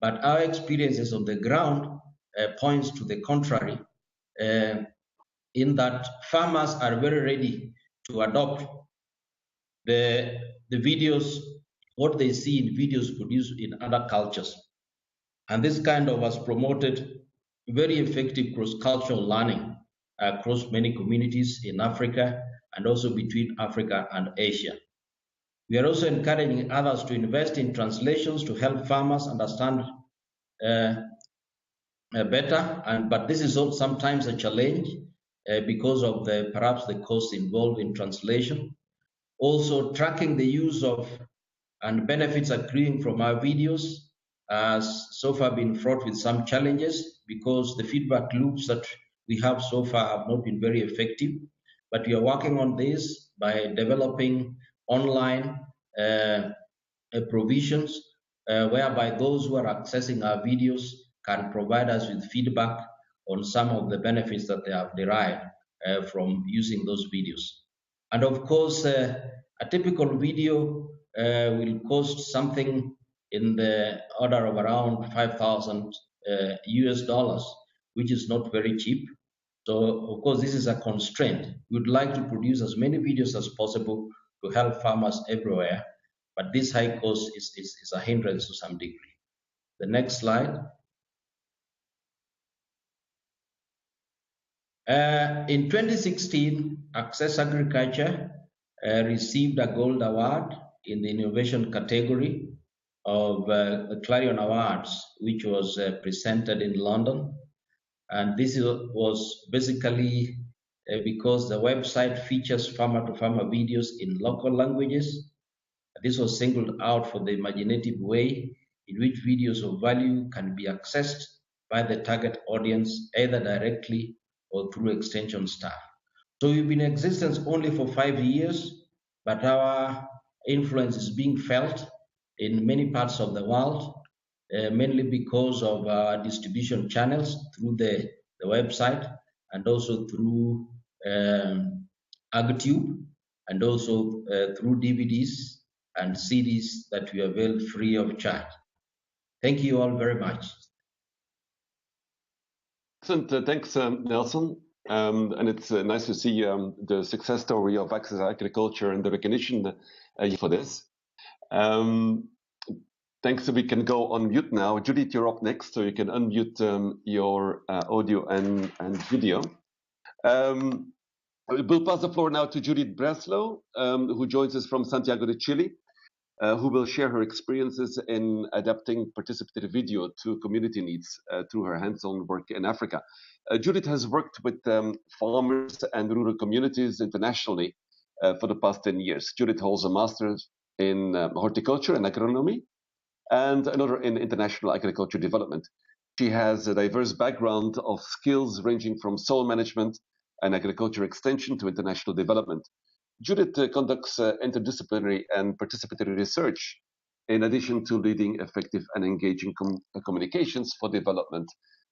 But our experiences on the ground points to the contrary, in that farmers are very ready to adopt the videos, what they see in videos produced in other cultures. And this kind of has promoted very effective cross-cultural learning across many communities in Africa and also between Africa and Asia. We are also encouraging others to invest in translations to help farmers understand better, but this is also sometimes a challenge because of perhaps the costs involved in translation. Also, tracking the use of and benefits accruing from our videos has so far been fraught with some challenges because the feedback loops that we have so far have not been very effective. But we are working on this by developing online provisions whereby those who are accessing our videos can provide us with feedback on some of the benefits that they have derived from using those videos. And of course, a typical video will cost something in the order of around 5,000 US dollars, which is not very cheap. So, of course, this is a constraint. We would like to produce as many videos as possible to help farmers everywhere, but this high cost is a hindrance to some degree. The next slide. In 2016, Access Agriculture received a gold award in the innovation category of the Clarion Awards, which was presented in London. And this was basically because the website features farmer-to-farmer videos in local languages. This was singled out for the imaginative way in which videos of value can be accessed by the target audience, either directly or through extension staff. So we've been in existence only for 5 years, but our influence is being felt in many parts of the world, mainly because of our distribution channels through the website and also through AgTube and also through DVDs and CDs that we avail free of charge. Thank you all very much. Excellent. Thanks, Nelson. And it's nice to see the success story of Access Agriculture and the recognition for this. Thanks. We can go on mute now. Judith, you're up next, so you can unmute your audio and video. We'll pass the floor now to Judith Breslow, who joins us from Santiago de Chile, who will share her experiences in adapting participatory video to community needs through her hands-on work in Africa. Judith has worked with farmers and rural communities internationally for the past 10 years. Judith holds a master's in horticulture and agronomy and another in international agriculture development. She has a diverse background of skills ranging from soil management and agriculture extension to international development. Judith conducts interdisciplinary and participatory research, in addition to leading effective and engaging communications for development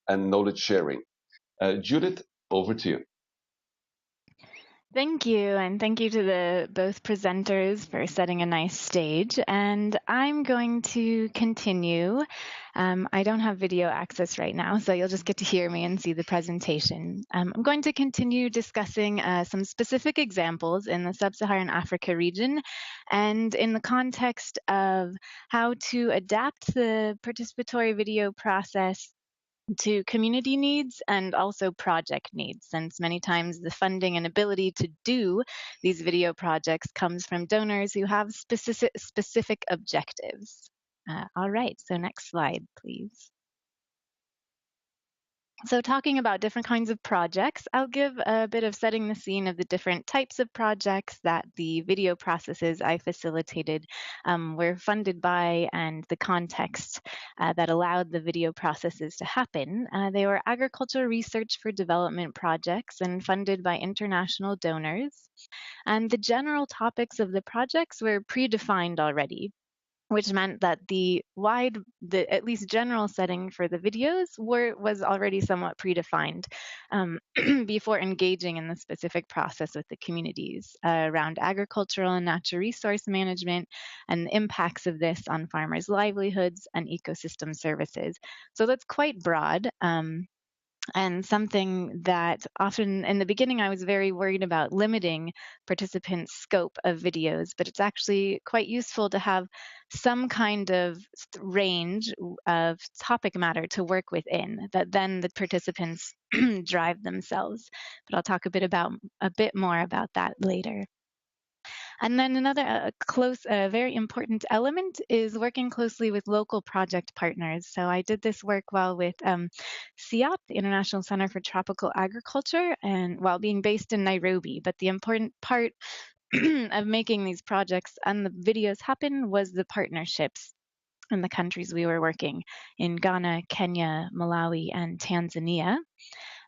and knowledge sharing. Judith, over to you. Thank you, and thank you to both presenters for setting a nice stage. And I'm going to continue. I don't have video access right now, so you'll just get to hear me and see the presentation. I'm going to continue discussing some specific examples in the Sub-Saharan Africa region and in the context of how to adapt the participatory video process to community needs and also project needs, since many times the funding and ability to do these video projects comes from donors who have specific objectives. All right, so next slide, please. So talking about different kinds of projects, I'll give a bit of setting the scene of the different types of projects that the video processes I facilitated were funded by and the context that allowed the video processes to happen. They were agricultural research for development projects and funded by international donors. And the general topics of the projects were predefined already. which meant that the at least general setting for the videos was already somewhat predefined before engaging in the specific process with the communities around agricultural and natural resource management and the impacts of this on farmers' livelihoods and ecosystem services. So that's quite broad. And something that often in the beginning I was very worried about limiting participants' scope of videos, but it's actually quite useful to have some kind of range of topic matter to work within that then the participants drive themselves. But I'll talk a bit more about that later. And then another very important element is working closely with local project partners. So I did this work while with CIAT, the International Center for Tropical Agriculture, and while being based in Nairobi. But the important part of making these projects and the videos happen was the partnerships in the countries we were working in Ghana, Kenya, Malawi, and Tanzania.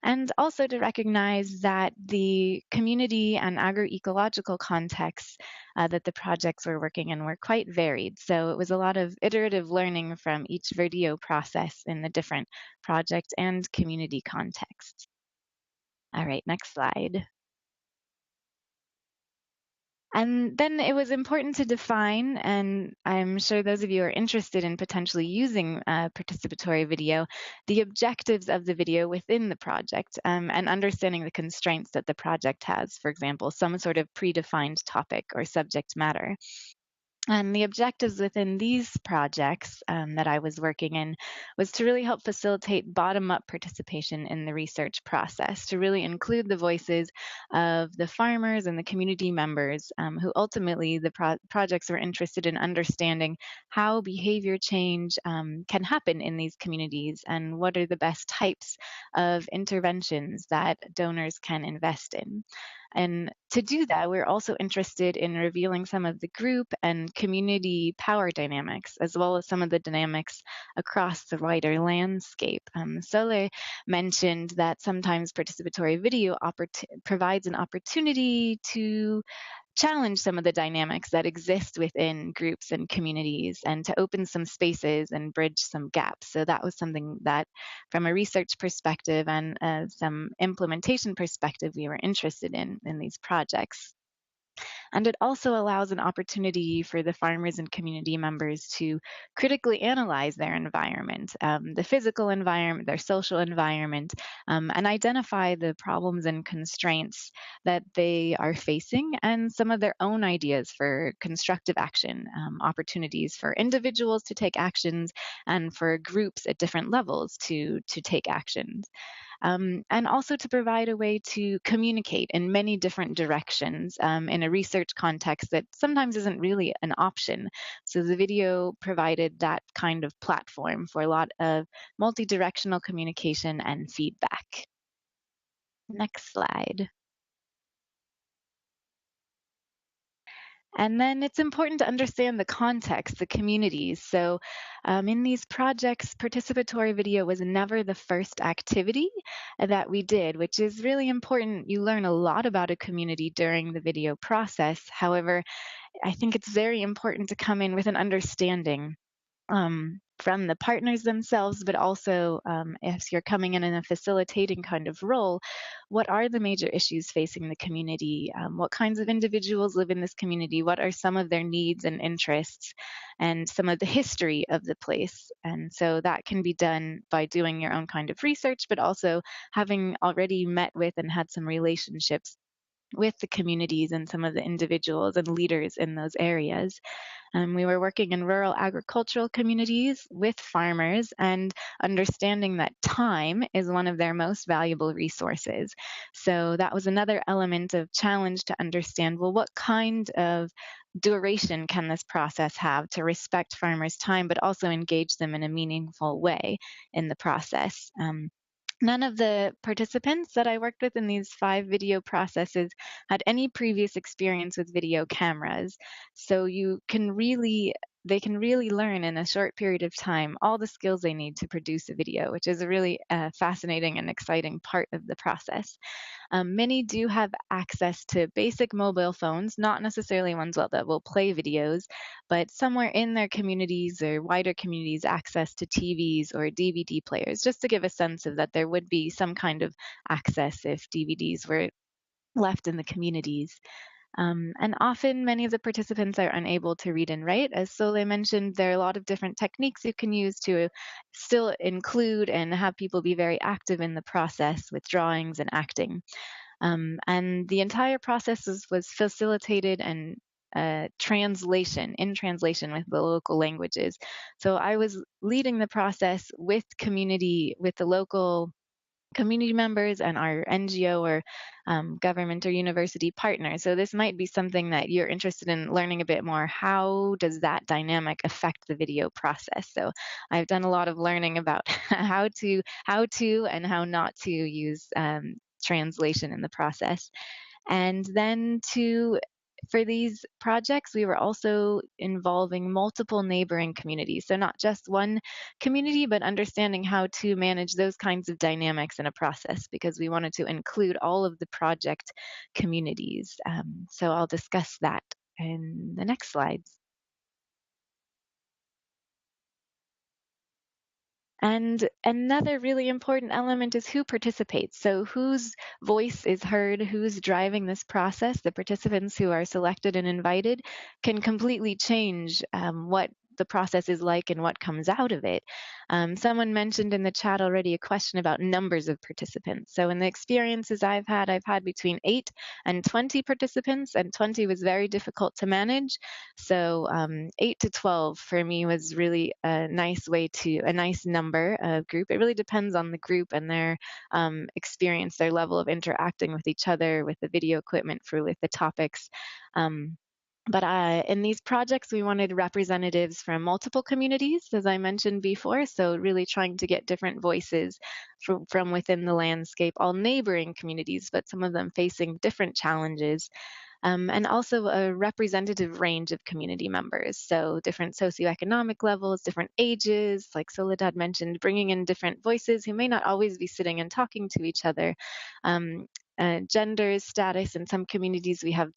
And also to recognize that the community and agroecological contexts that the projects were working in were quite varied. So it was a lot of iterative learning from each video process in the different project and community contexts. All right, next slide. And then it was important to define, and I'm sure those of you are interested in potentially using participatory video, the objectives of the video within the project and understanding the constraints that the project has, for example, some sort of predefined topic or subject matter. And the objectives within these projects that I was working in was to really help facilitate bottom-up participation in the research process, to really include the voices of the farmers and the community members who ultimately the projects were interested in understanding how behavior change can happen in these communities and what are the best types of interventions that donors can invest in. And to do that, we're also interested in revealing some of the group and community power dynamics, as well as some of the dynamics across the wider landscape. Sole mentioned that sometimes participatory video provides an opportunity to challenge some of the dynamics that exist within groups and communities and to open some spaces and bridge some gaps. So that was something that from a research perspective and some implementation perspective we were interested in these projects. And it also allows an opportunity for the farmers and community members to critically analyze their environment, the physical environment, their social environment, and identify the problems and constraints that they are facing and some of their own ideas for constructive action, opportunities for individuals to take actions and for groups at different levels to take actions. And also to provide a way to communicate in many different directions in a research context that sometimes isn't really an option. So the video provided that kind of platform for a lot of multi-directional communication and feedback. Next slide. And then it's important to understand the context, the communities. So in these projects, participatory video was never the first activity that we did, which is really important. You learn a lot about a community during the video process. However, I think it's very important to come in with an understanding from the partners themselves, but also if you're coming in a facilitating kind of role, what are the major issues facing the community? What kinds of individuals live in this community? What are some of their needs and interests and some of the history of the place? And so that can be done by doing your own kind of research, but also having already met with and had some relationships with the communities and some of the individuals and leaders in those areas. We were working in rural agricultural communities with farmers and understanding that time is one of their most valuable resources. So that was another element of challenge to understand, well, what kind of duration can this process have to respect farmers' time, but also engage them in a meaningful way in the process? None of the participants that I worked with in these 5 video processes had any previous experience with video cameras. So you can really they can really learn in a short period of time all the skills they need to produce a video, which is a really fascinating and exciting part of the process. Many do have access to basic mobile phones, not necessarily ones that will play videos, but somewhere in their communities or wider communities, access to TVs or DVD players, just to give a sense of that there would be some kind of access if DVDs were left in the communities. And often many of the participants are unable to read and write. As Sole mentioned, there are a lot of different techniques you can use to still include and have people be very active in the process with drawings and acting. And the entire process was facilitated and translation with the local languages. So I was leading the process with the local community members and our NGO or government or university partners. So this might be something that you're interested in learning a bit more. How does that dynamic affect the video process? So I've done a lot of learning about how to and how not to use translation in the process. And then for these projects, we were also involving multiple neighboring communities. So not just one community, but understanding how to manage those kinds of dynamics in a process, because we wanted to include all of the project communities. So I'll discuss that in the next slides. And another really important element is who participates. So whose voice is heard, who's driving this process. The participants who are selected and invited can completely change what the process is like and what comes out of it. Someone mentioned in the chat already a question about numbers of participants. So in the experiences I've had between 8 and 20 participants, and 20 was very difficult to manage. So 8 to 12 for me was really a nice number of group. It really depends on the group and their experience, their level of interacting with each other, with the video equipment, with the topics. But in these projects, we wanted representatives from multiple communities, as I mentioned before, so really trying to get different voices from within the landscape, all neighboring communities, but some of them facing different challenges. And also a representative range of community members. So different socioeconomic levels, different ages, like Soledad mentioned, bringing in different voices who may not always be sitting and talking to each other. Gender, status. In some communities, we had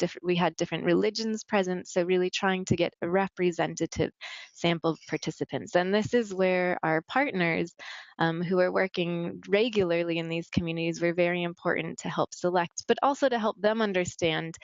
different religions present, so really trying to get a representative sample of participants. And this is where our partners who are working regularly in these communities were very important to help select, but also to help them understand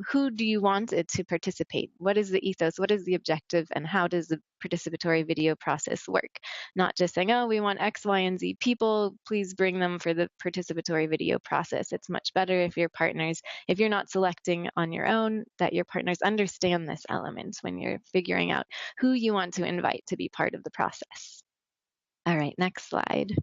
who do you want it to participate? What is the ethos? What is the objective? And how does the participatory video process work? Not just saying, oh, we want X, Y, and Z people, please bring them for the participatory video process. It's much better if you're not selecting on your own, that your partners understand this element when you're figuring out who you want to invite to be part of the process. All right, next slide.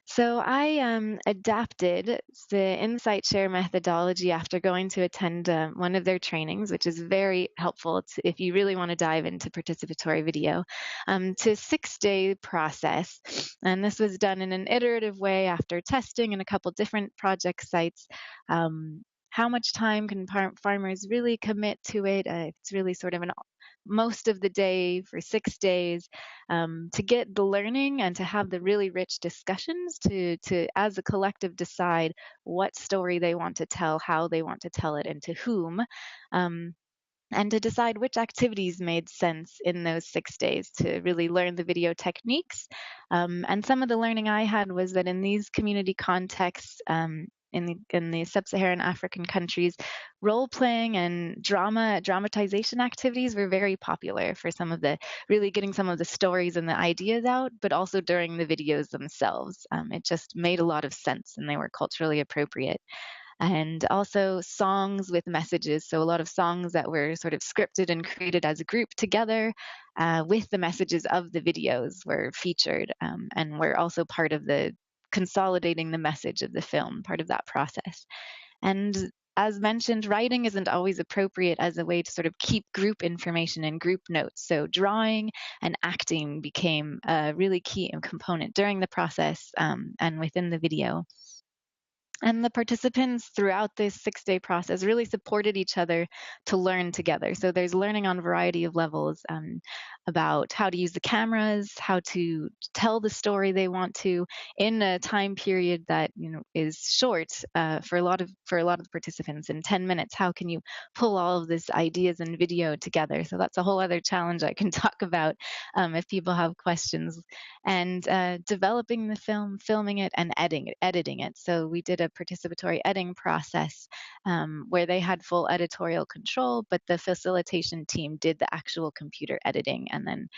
So I adapted the Insight Share methodology after going to attend one of their trainings, which is very helpful if you really want to dive into participatory video, to a 6-day process. And this was done in an iterative way after testing in a couple different project sites. How much time can farmers really commit to it? It's really sort of most of the day for 6 days to get the learning and to have the really rich discussions to as a collective decide what story they want to tell, how they want to tell it, and to whom. And to decide which activities made sense in those 6 days to really learn the video techniques. And some of the learning I had was that in these community contexts, in the sub-Saharan African countries, role-playing and dramatization activities were very popular for really getting some of the stories and the ideas out, but also during the videos themselves. It just made a lot of sense and they were culturally appropriate. And also songs with messages. So a lot of songs that were sort of scripted and created as a group together with the messages of the videos were featured and were also part of the consolidating the message of the film, part of that process. And as mentioned, writing isn't always appropriate as a way to sort of keep group information in group notes. So drawing and acting became a really key component during the process and within the video. And the participants throughout this 6-day process really supported each other to learn together. So there's learning on a variety of levels about how to use the cameras, how to tell the story they want to in a time period that is short for a lot of the participants. In 10 minutes, how can you pull all of this ideas and video together? So that's a whole other challenge I can talk about if people have questions. And developing the film, filming it, and editing it. So we did a participatory editing process where they had full editorial control, but the facilitation team did the actual computer editing and then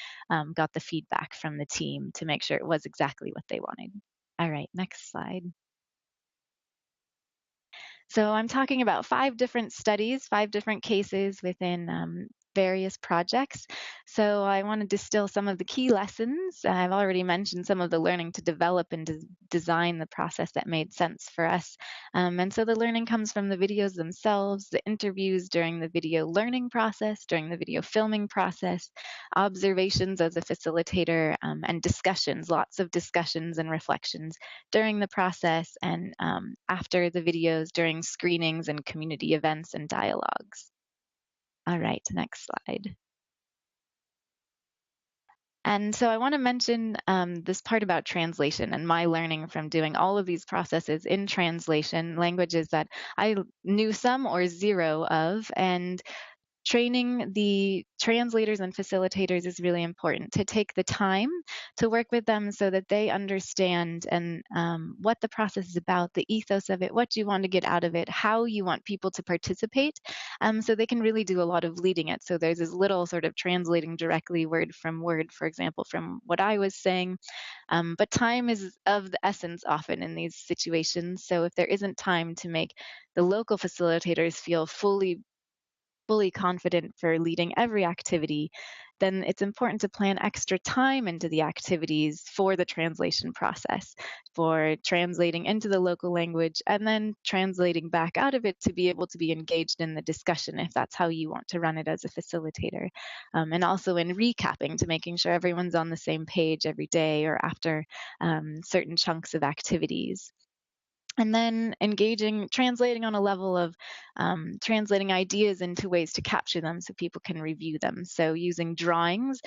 got the feedback from the team to make sure it was exactly what they wanted. All right, next slide. So I'm talking about 5 different studies, 5 different cases within various projects. So I want to distill some of the key lessons. I've already mentioned some of the learning to develop and design the process that made sense for us. And so the learning comes from the videos themselves, the interviews during the video learning process, during the video filming process, observations as a facilitator, and discussions, lots of discussions and reflections during the process and after the videos, during screenings and community events and dialogues. All right, next slide. And so I want to mention this part about translation and my learning from doing all of these processes in translation, languages that I knew some or zero of, and training the translators and facilitators is really important, to take the time to work with them so that they understand and what the process is about, the ethos of it, what you want to get out of it, how you want people to participate, so they can really do a lot of leading it. So there's as little sort of translating directly word from word, for example, from what I was saying. But time is of the essence often in these situations. So if there isn't time to make the local facilitators feel fully confident for leading every activity, then it's important to plan extra time into the activities for the translation process, for translating into the local language and then translating back out of it to be able to be engaged in the discussion if that's how you want to run it as a facilitator. And also in recapping, to making sure everyone's on the same page every day or after certain chunks of activities. And then translating on a level of translating ideas into ways to capture them so people can review them. So using drawings,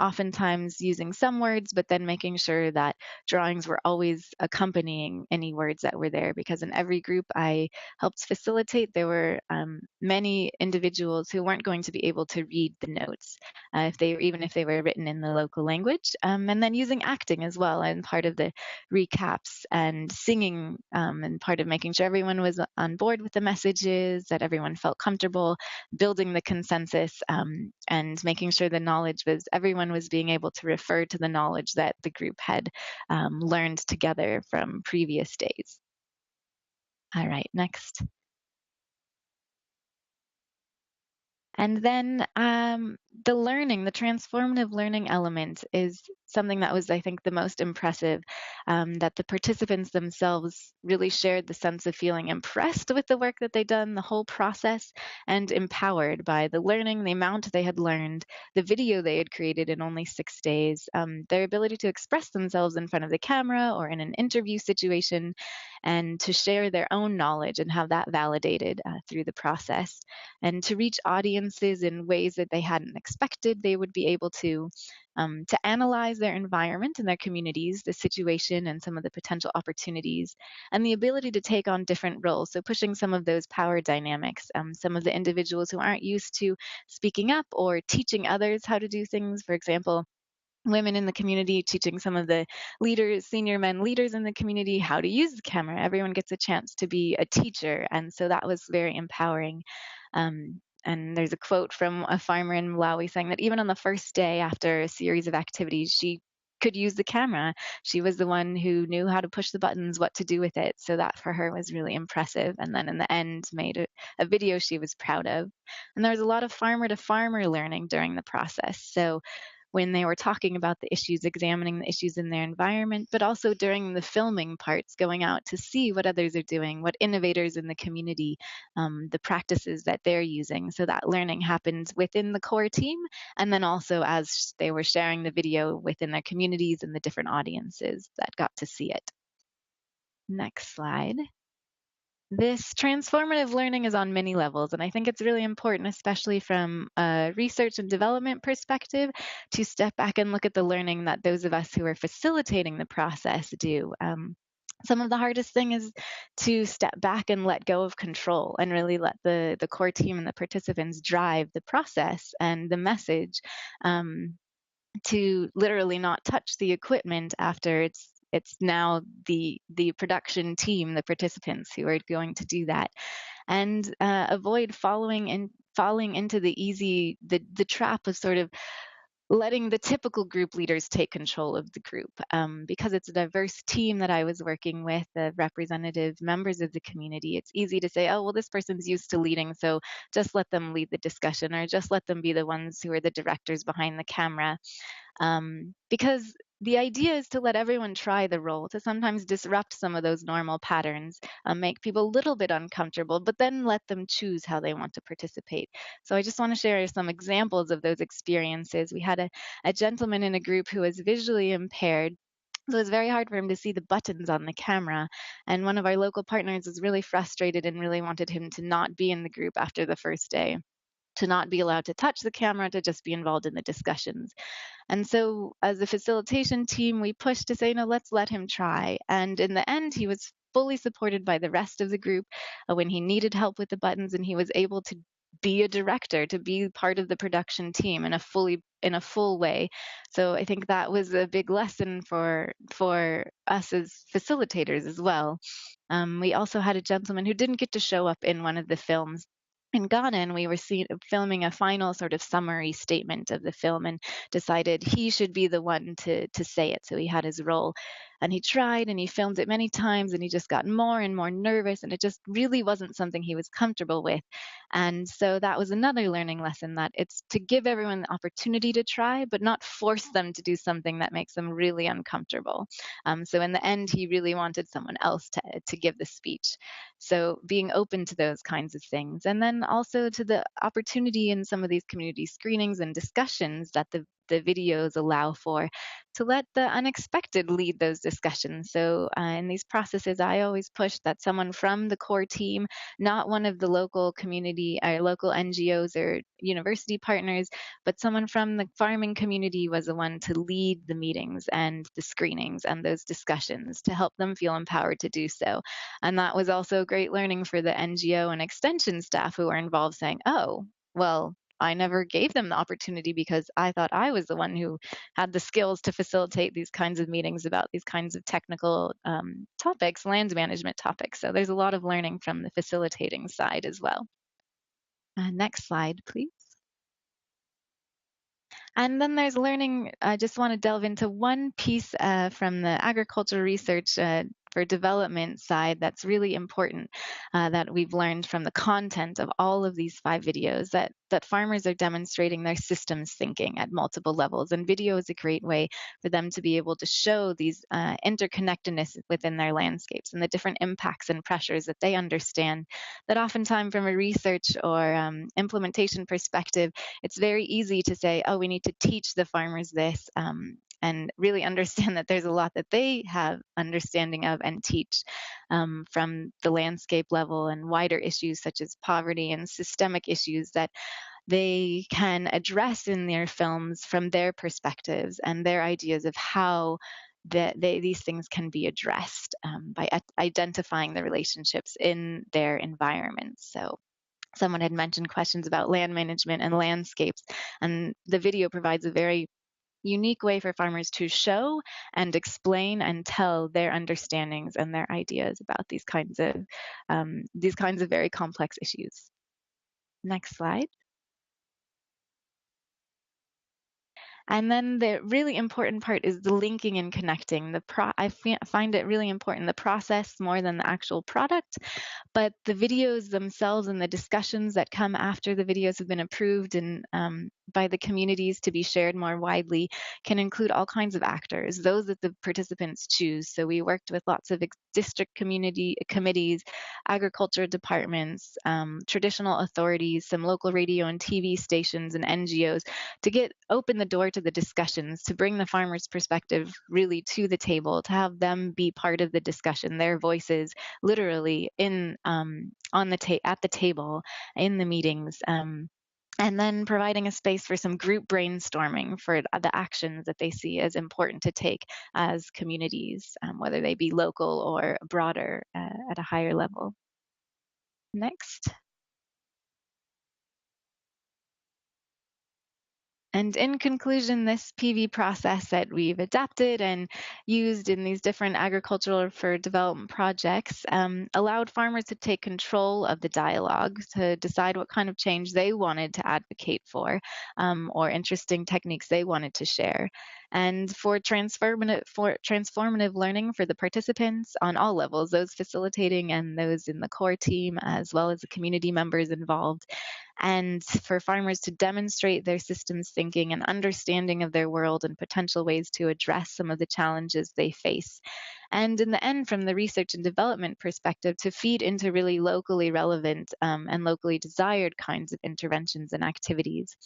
oftentimes using some words, but then making sure that drawings were always accompanying any words that were there, because in every group I helped facilitate, there were many individuals who weren't going to be able to read the notes, even if they were written in the local language. And then using acting as well, and part of the recaps and singing, and part of making sure everyone was on board with the messages, that everyone felt comfortable, building the consensus, and making sure the knowledge was, everyone was being able to refer to the knowledge that the group had learned together from previous days. All right, next. And then the transformative learning element is something that was, I think, the most impressive, that the participants themselves really shared the sense of feeling impressed with the work that they'd done, the whole process, and empowered by the learning, the amount they had learned, the video they had created in only 6 days, their ability to express themselves in front of the camera or in an interview situation, and to share their own knowledge and have that validated through the process, and to reach audiences in ways that they hadn't expected. They would be able to analyze their environment and their communities, the situation and some of the potential opportunities, and the ability to take on different roles. So pushing some of those power dynamics, some of the individuals who aren't used to speaking up or teaching others how to do things. For example, women in the community teaching some of the leaders, senior men leaders in the community, how to use the camera. Everyone gets a chance to be a teacher. And so that was very empowering. And there's a quote from a farmer in Malawi saying that even on the first day after a series of activities, she could use the camera. She was the one who knew how to push the buttons, what to do with it. So that for her was really impressive. And then in the end, made a video she was proud of. And there was a lot of farmer to farmer learning during the process. So when they were talking about the issues, examining the issues in their environment, but also during the filming parts, going out to see what others are doing, what innovators in the community, the practices that they're using. So that learning happened within the core team, and then also as they were sharing the video within their communities and the different audiences that got to see it. Next slide. This transformative learning is on many levels, and I think it's really important, especially from a research and development perspective, to step back and look at the learning that those of us who are facilitating the process do. Some of the hardest thing is to step back and let go of control and really let the core team and the participants drive the process and the message, to literally not touch the equipment after it's now the production team, the participants who are going to do that, and avoid falling into the trap of sort of letting the typical group leaders take control of the group. Because it's a diverse team that I was working with, the representative members of the community, it's easy to say, oh, well, this person's used to leading, so just let them lead the discussion, or just let them be the ones who are the directors behind the camera. Because the idea is to let everyone try the role, to sometimes disrupt some of those normal patterns, make people a little bit uncomfortable, but then let them choose how they want to participate. So I just want to share some examples of those experiences. We had a gentleman in a group who was visually impaired. So it was very hard for him to see the buttons on the camera. And one of our local partners was really frustrated and really wanted him to not be in the group after the first day, to not be allowed to touch the camera, to just be involved in the discussions. And so as a facilitation team, we pushed to say, no, let's let him try. And in the end, he was fully supported by the rest of the group when he needed help with the buttons, and he was able to be a director, to be part of the production team in a full way. So I think that was a big lesson for us as facilitators as well. We also had a gentleman who didn't get to show up in one of the films in Ghana, and we were filming a final sort of summary statement of the film, and decided he should be the one to say it. So he had his role, and he tried, and he filmed it many times, and he just got more and more nervous, and it just really wasn't something he was comfortable with. And so that was another learning lesson, that it's to give everyone the opportunity to try, but not force them to do something that makes them really uncomfortable. So in the end, he really wanted someone else to give the speech. So being open to those kinds of things, and then also to the opportunity in some of these community screenings and discussions that the videos allow for, to let the unexpected lead those discussions. So in these processes, I always push that someone from the core team, not one of the local community or local NGOs or university partners, but someone from the farming community was the one to lead the meetings and the screenings and those discussions, to help them feel empowered to do so. And that was also great learning for the NGO and extension staff who were involved, saying, oh, well, I never gave them the opportunity because I thought I was the one who had the skills to facilitate these kinds of meetings about these kinds of technical topics, land management topics. So there's a lot of learning from the facilitating side as well. Next slide, please. And then there's learning. I just want to delve into one piece from the agricultural research for development side that's really important, that we've learned from the content of all of these 5 videos, that farmers are demonstrating their systems thinking at multiple levels. And video is a great way for them to be able to show these interconnectedness within their landscapes and the different impacts and pressures that they understand, that oftentimes from a research or implementation perspective, it's very easy to say, oh, we need to teach the farmers this, and really understand that there's a lot that they have understanding of and teach, from the landscape level and wider issues such as poverty and systemic issues that they can address in their films from their perspectives and their ideas of how these things can be addressed, by identifying the relationships in their environments. So someone had mentioned questions about land management and landscapes, and the video provides a very unique way for farmers to show and explain and tell their understandings and their ideas about these kinds of very complex issues. Next slide. And then the really important part is the linking and connecting. I find it really important, the process more than the actual product, but the videos themselves and the discussions that come after the videos have been approved and by the communities to be shared more widely can include all kinds of actors, those that the participants choose. So we worked with lots of district community committees, agriculture departments, traditional authorities, some local radio and TV stations and NGOs to open the door to the discussions, to bring the farmers' perspective really to the table, to have them be part of the discussion, their voices literally at the table in the meetings. And then providing a space for some group brainstorming for the actions that they see as important to take as communities, whether they be local or broader at a higher level. Next. And in conclusion, this PV process that we've adapted and used in these different agricultural for development projects allowed farmers to take control of the dialogue, to decide what kind of change they wanted to advocate for, or interesting techniques they wanted to share. And for transformative learning for the participants on all levels, those facilitating and those in the core team, as well as the community members involved, and for farmers to demonstrate their systems thinking and understanding of their world and potential ways to address some of the challenges they face. And in the end, from the research and development perspective, to feed into really locally relevant and locally desired kinds of interventions and activities.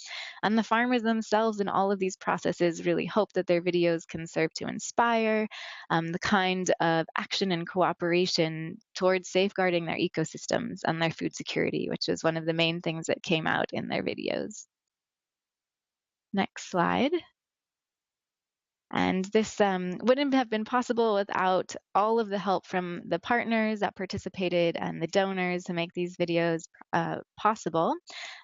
And the farmers themselves in all of these processes really hope that their videos can serve to inspire the kind of action and cooperation towards safeguarding their ecosystems and their food security, which is one of the main things that came out in their videos. Next slide. And this wouldn't have been possible without all of the help from the partners that participated and the donors to make these videos possible.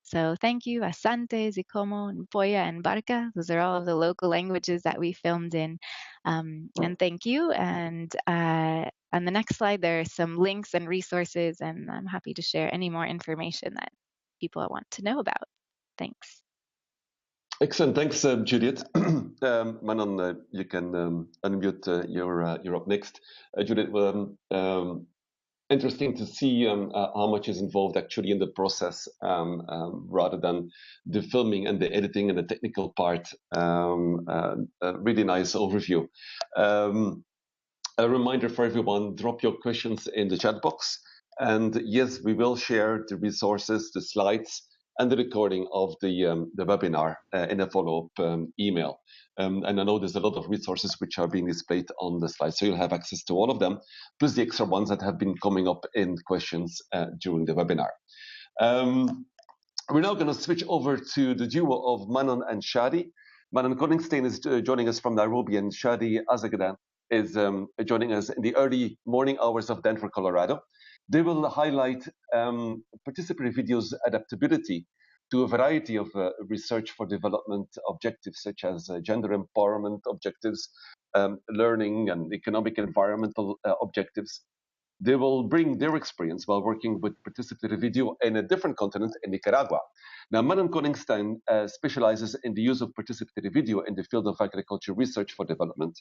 So thank you, Asante, Zikomo, Npoya, and Barca. Those are all of the local languages that we filmed in. And thank you. And on the next slide, there are some links and resources, and I'm happy to share any more information that people want to know about. Thanks. Excellent. Thanks, Judith. Manon, you can unmute. You're up next. Judith, interesting to see how much is involved actually in the process rather than the filming and the editing and the technical part. Really nice overview. A reminder for everyone, drop your questions in the chat box. And yes, we will share the resources, the slides, and the recording of the webinar in a follow-up email. And I know there's a lot of resources which are being displayed on the slide, so you'll have access to all of them, plus the extra ones that have been coming up in questions during the webinar. We're now going to switch over to the duo of Manon and Shadi. Manon Koningsteen is joining us from Nairobi, and Shadi Azagadan is joining us in the early morning hours of Denver, Colorado. They will highlight participatory videos adaptability to a variety of research for development objectives, such as gender empowerment objectives, learning and economic and environmental objectives. They will bring their experience while working with participatory video in a different continent, in Nicaragua. Now, Manon Koningsteen specializes in the use of participatory video in the field of agriculture research for development.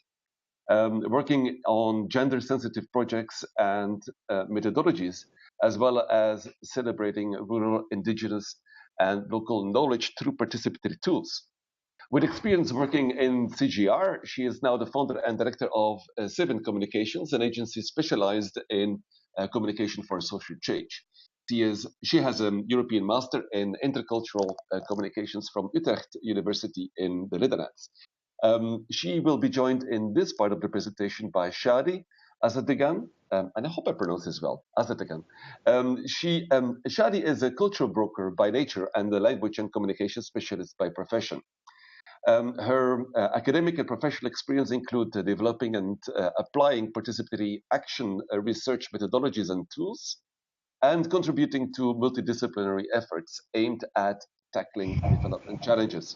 Working on gender-sensitive projects and methodologies, as well as celebrating rural, indigenous, and local knowledge through participatory tools. With experience working in CGR, she is now the founder and director of Seven Communications, an agency specialized in communication for social change. She has a European Master in Intercultural Communications from Utrecht University in the Netherlands. She will be joined in this part of the presentation by Shadi Azadigan, and I hope I pronounce this well, Azadigan. Shadi is a cultural broker by nature and a language and communication specialist by profession. Her academic and professional experience include developing and applying participatory action research methodologies and tools, and contributing to multidisciplinary efforts aimed at tackling development challenges.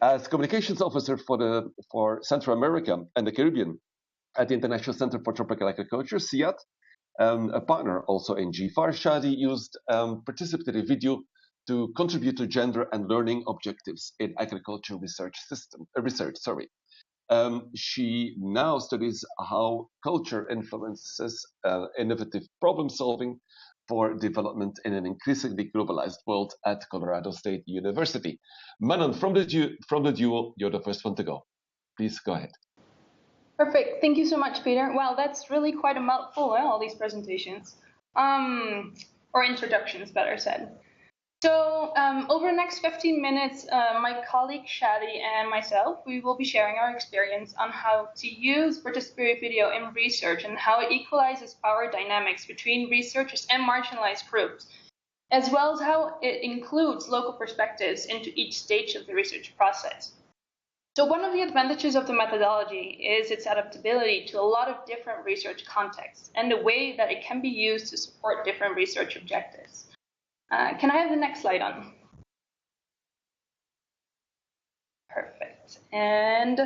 As communications officer for Central America and the Caribbean at the International Center for Tropical Agriculture, CIAT, a partner also in GFAR, Shadi used participatory video to contribute to gender and learning objectives in agriculture research. She now studies how culture influences innovative problem solving, for development in an increasingly globalized world at Colorado State University. Manon, from the duo, you're the first one to go. Please go ahead. Perfect. Thank you so much, Peter. Wow, that's really quite a mouthful, all these presentations. Or introductions, better said. So over the next 15 minutes, my colleague Shadi and myself, we will be sharing our experience on how to use participatory video in research and how it equalizes power dynamics between researchers and marginalized groups, as well as how it includes local perspectives into each stage of the research process. So one of the advantages of the methodology is its adaptability to a lot of different research contexts and the way that it can be used to support different research objectives. Can I have the next slide on? Perfect. And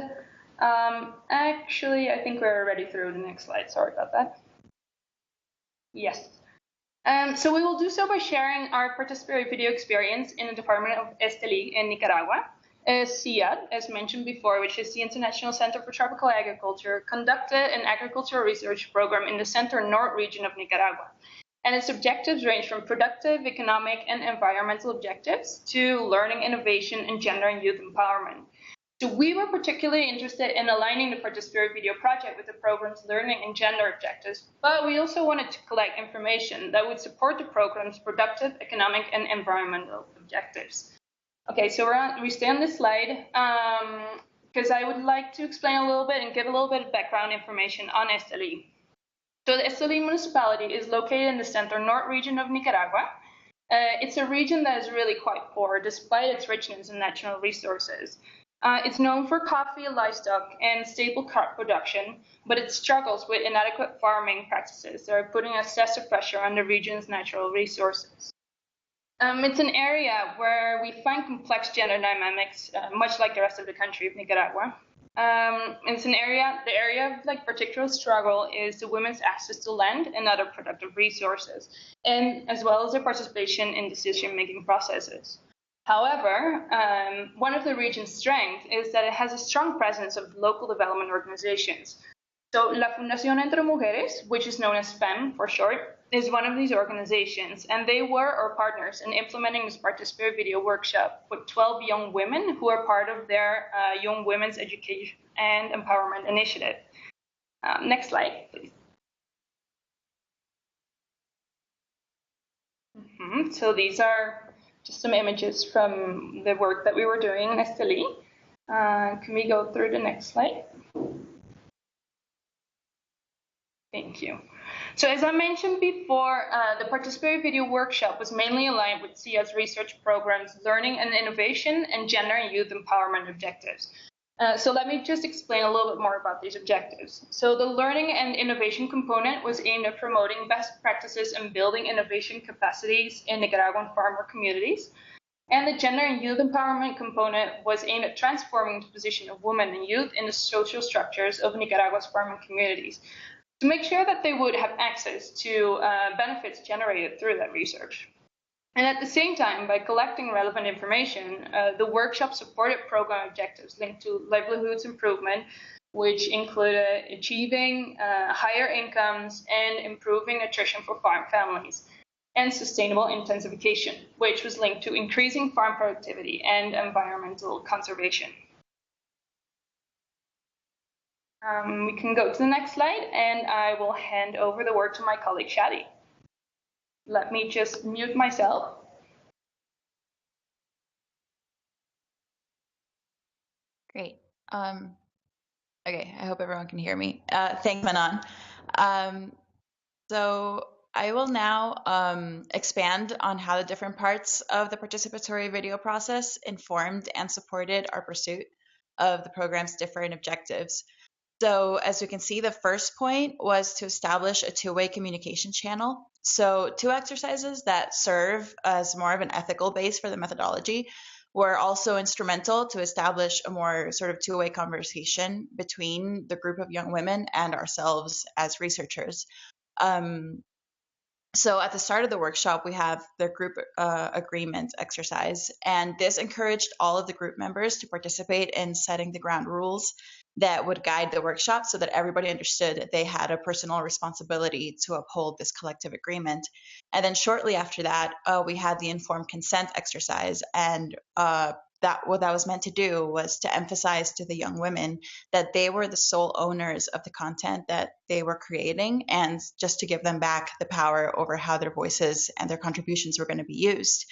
actually, I think we're already through the next slide. Sorry about that. Yes. So we will do so by sharing our participatory video experience in the Department of Esteli in Nicaragua. CIAD, as mentioned before, which is the International Center for Tropical Agriculture, conducted an agricultural research program in the center-north region of Nicaragua. And its objectives range from productive, economic, and environmental objectives to learning, innovation, and gender and youth empowerment. So we were particularly interested in aligning the participatory video project with the program's learning and gender objectives, but we also wanted to collect information that would support the program's productive, economic, and environmental objectives. Okay, so we stay on this slide because I would like to explain a little bit and give a little bit of background information on Esteli. So the Esteli municipality is located in the center-north region of Nicaragua. It's a region that is really quite poor, despite its richness in natural resources. It's known for coffee, livestock, and staple crop production, but it struggles with inadequate farming practices that are putting excessive pressure on the region's natural resources. It's an area where we find complex gender dynamics, much like the rest of the country of Nicaragua. It's the area of particular struggle is the women's access to land and other productive resources, and as well as their participation in decision-making processes. However, one of the region's strengths is that it has a strong presence of local development organizations. So La Fundación Entre Mujeres, which is known as FEM for short, is one of these organizations, and they were our partners in implementing this participatory video workshop with 12 young women who are part of their Young Women's Education and Empowerment Initiative. Next slide, please. So these are just some images from the work that we were doing in Esteli. Can we go through the next slide? Thank you. So as I mentioned before, the participatory video workshop was mainly aligned with CIA's research programs, learning and innovation, and gender and youth empowerment objectives. So let me just explain a little bit more about these objectives. So the learning and innovation component was aimed at promoting best practices and building innovation capacities in Nicaraguan farmer communities. And the gender and youth empowerment component was aimed at transforming the position of women and youth in the social structures of Nicaragua's farming communities, to make sure that they would have access to benefits generated through that research. And at the same time, by collecting relevant information, the workshop supported program objectives linked to livelihoods improvement, which included achieving higher incomes and improving nutrition for farm families, and sustainable intensification, which was linked to increasing farm productivity and environmental conservation. We can go to the next slide, and I will hand over the word to my colleague Shadi. Let me just mute myself. Great. Okay, I hope everyone can hear me. Thanks, Manon. So I will now expand on how the different parts of the participatory video process informed and supported our pursuit of the program's different objectives. So as we can see, the first point was to establish a two-way communication channel. So two exercises that serve as more of an ethical base for the methodology were also instrumental to establish a more sort of two-way conversation between the group of young women and ourselves as researchers. So at the start of the workshop, we have the group agreement exercise, and this encouraged all of the group members to participate in setting the ground rules that would guide the workshop so that everybody understood that they had a personal responsibility to uphold this collective agreement. And then shortly after that, we had the informed consent exercise, and that what that was meant to do was to emphasize to the young women that they were the sole owners of the content that they were creating, and just to give them back the power over how their voices and their contributions were going to be used.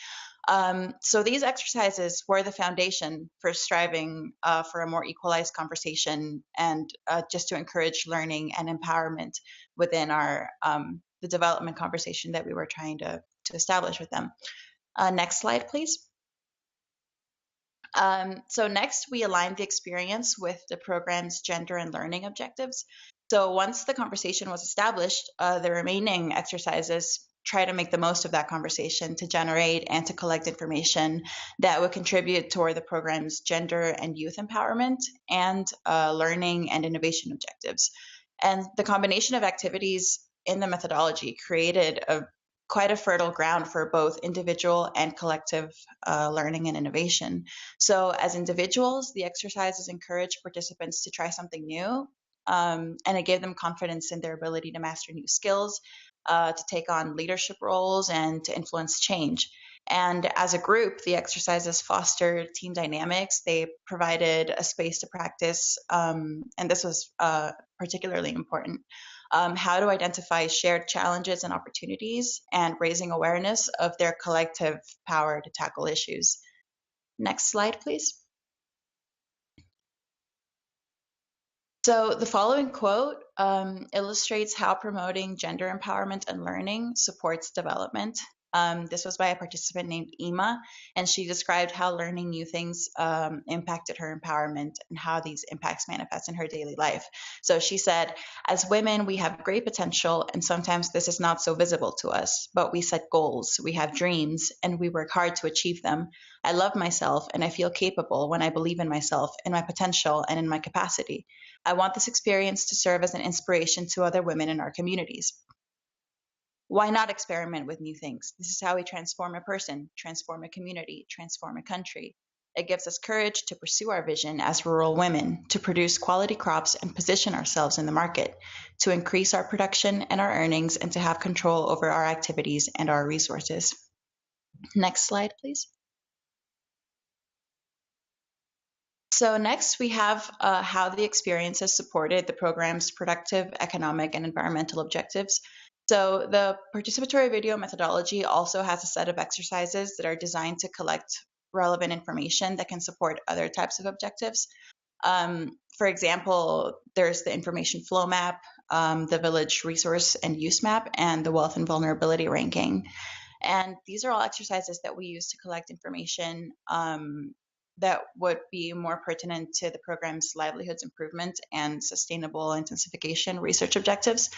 So these exercises were the foundation for striving for a more equalized conversation, and just to encourage learning and empowerment within our the development conversation that we were trying to establish with them. Next slide, please. So next, we aligned the experience with the program's gender and learning objectives. So once the conversation was established, the remaining exercises try to make the most of that conversation to generate and to collect information that would contribute toward the program's gender and youth empowerment and learning and innovation objectives. And the combination of activities in the methodology created quite a fertile ground for both individual and collective learning and innovation. So as individuals, the exercises encourage participants to try something new, and it gave them confidence in their ability to master new skills, to take on leadership roles, and to influence change. And as a group, the exercises fostered team dynamics. They provided a space to practice, and this was particularly important, how to identify shared challenges and opportunities, and raising awareness of their collective power to tackle issues. Next slide, please. So the following quote illustrates how promoting gender empowerment and learning supports development. This was by a participant named Ima, and she described how learning new things impacted her empowerment and how these impacts manifest in her daily life. So she said, as women, we have great potential, and sometimes this is not so visible to us, but we set goals, we have dreams, and we work hard to achieve them. I love myself, and I feel capable when I believe in myself, in my potential, and in my capacity. I want this experience to serve as an inspiration to other women in our communities. Why not experiment with new things? This is how we transform a person, transform a community, transform a country. It gives us courage to pursue our vision as rural women, to produce quality crops and position ourselves in the market, to increase our production and our earnings, and to have control over our activities and our resources. Next slide, please. So next we have how the experiences supported the program's productive, economic, and environmental objectives. So the participatory video methodology also has a set of exercises that are designed to collect relevant information that can support other types of objectives. For example, there's the information flow map, the village resource and use map, and the wealth and vulnerability ranking. And these are all exercises that we use to collect information that would be more pertinent to the program's livelihoods improvement and sustainable intensification research objectives.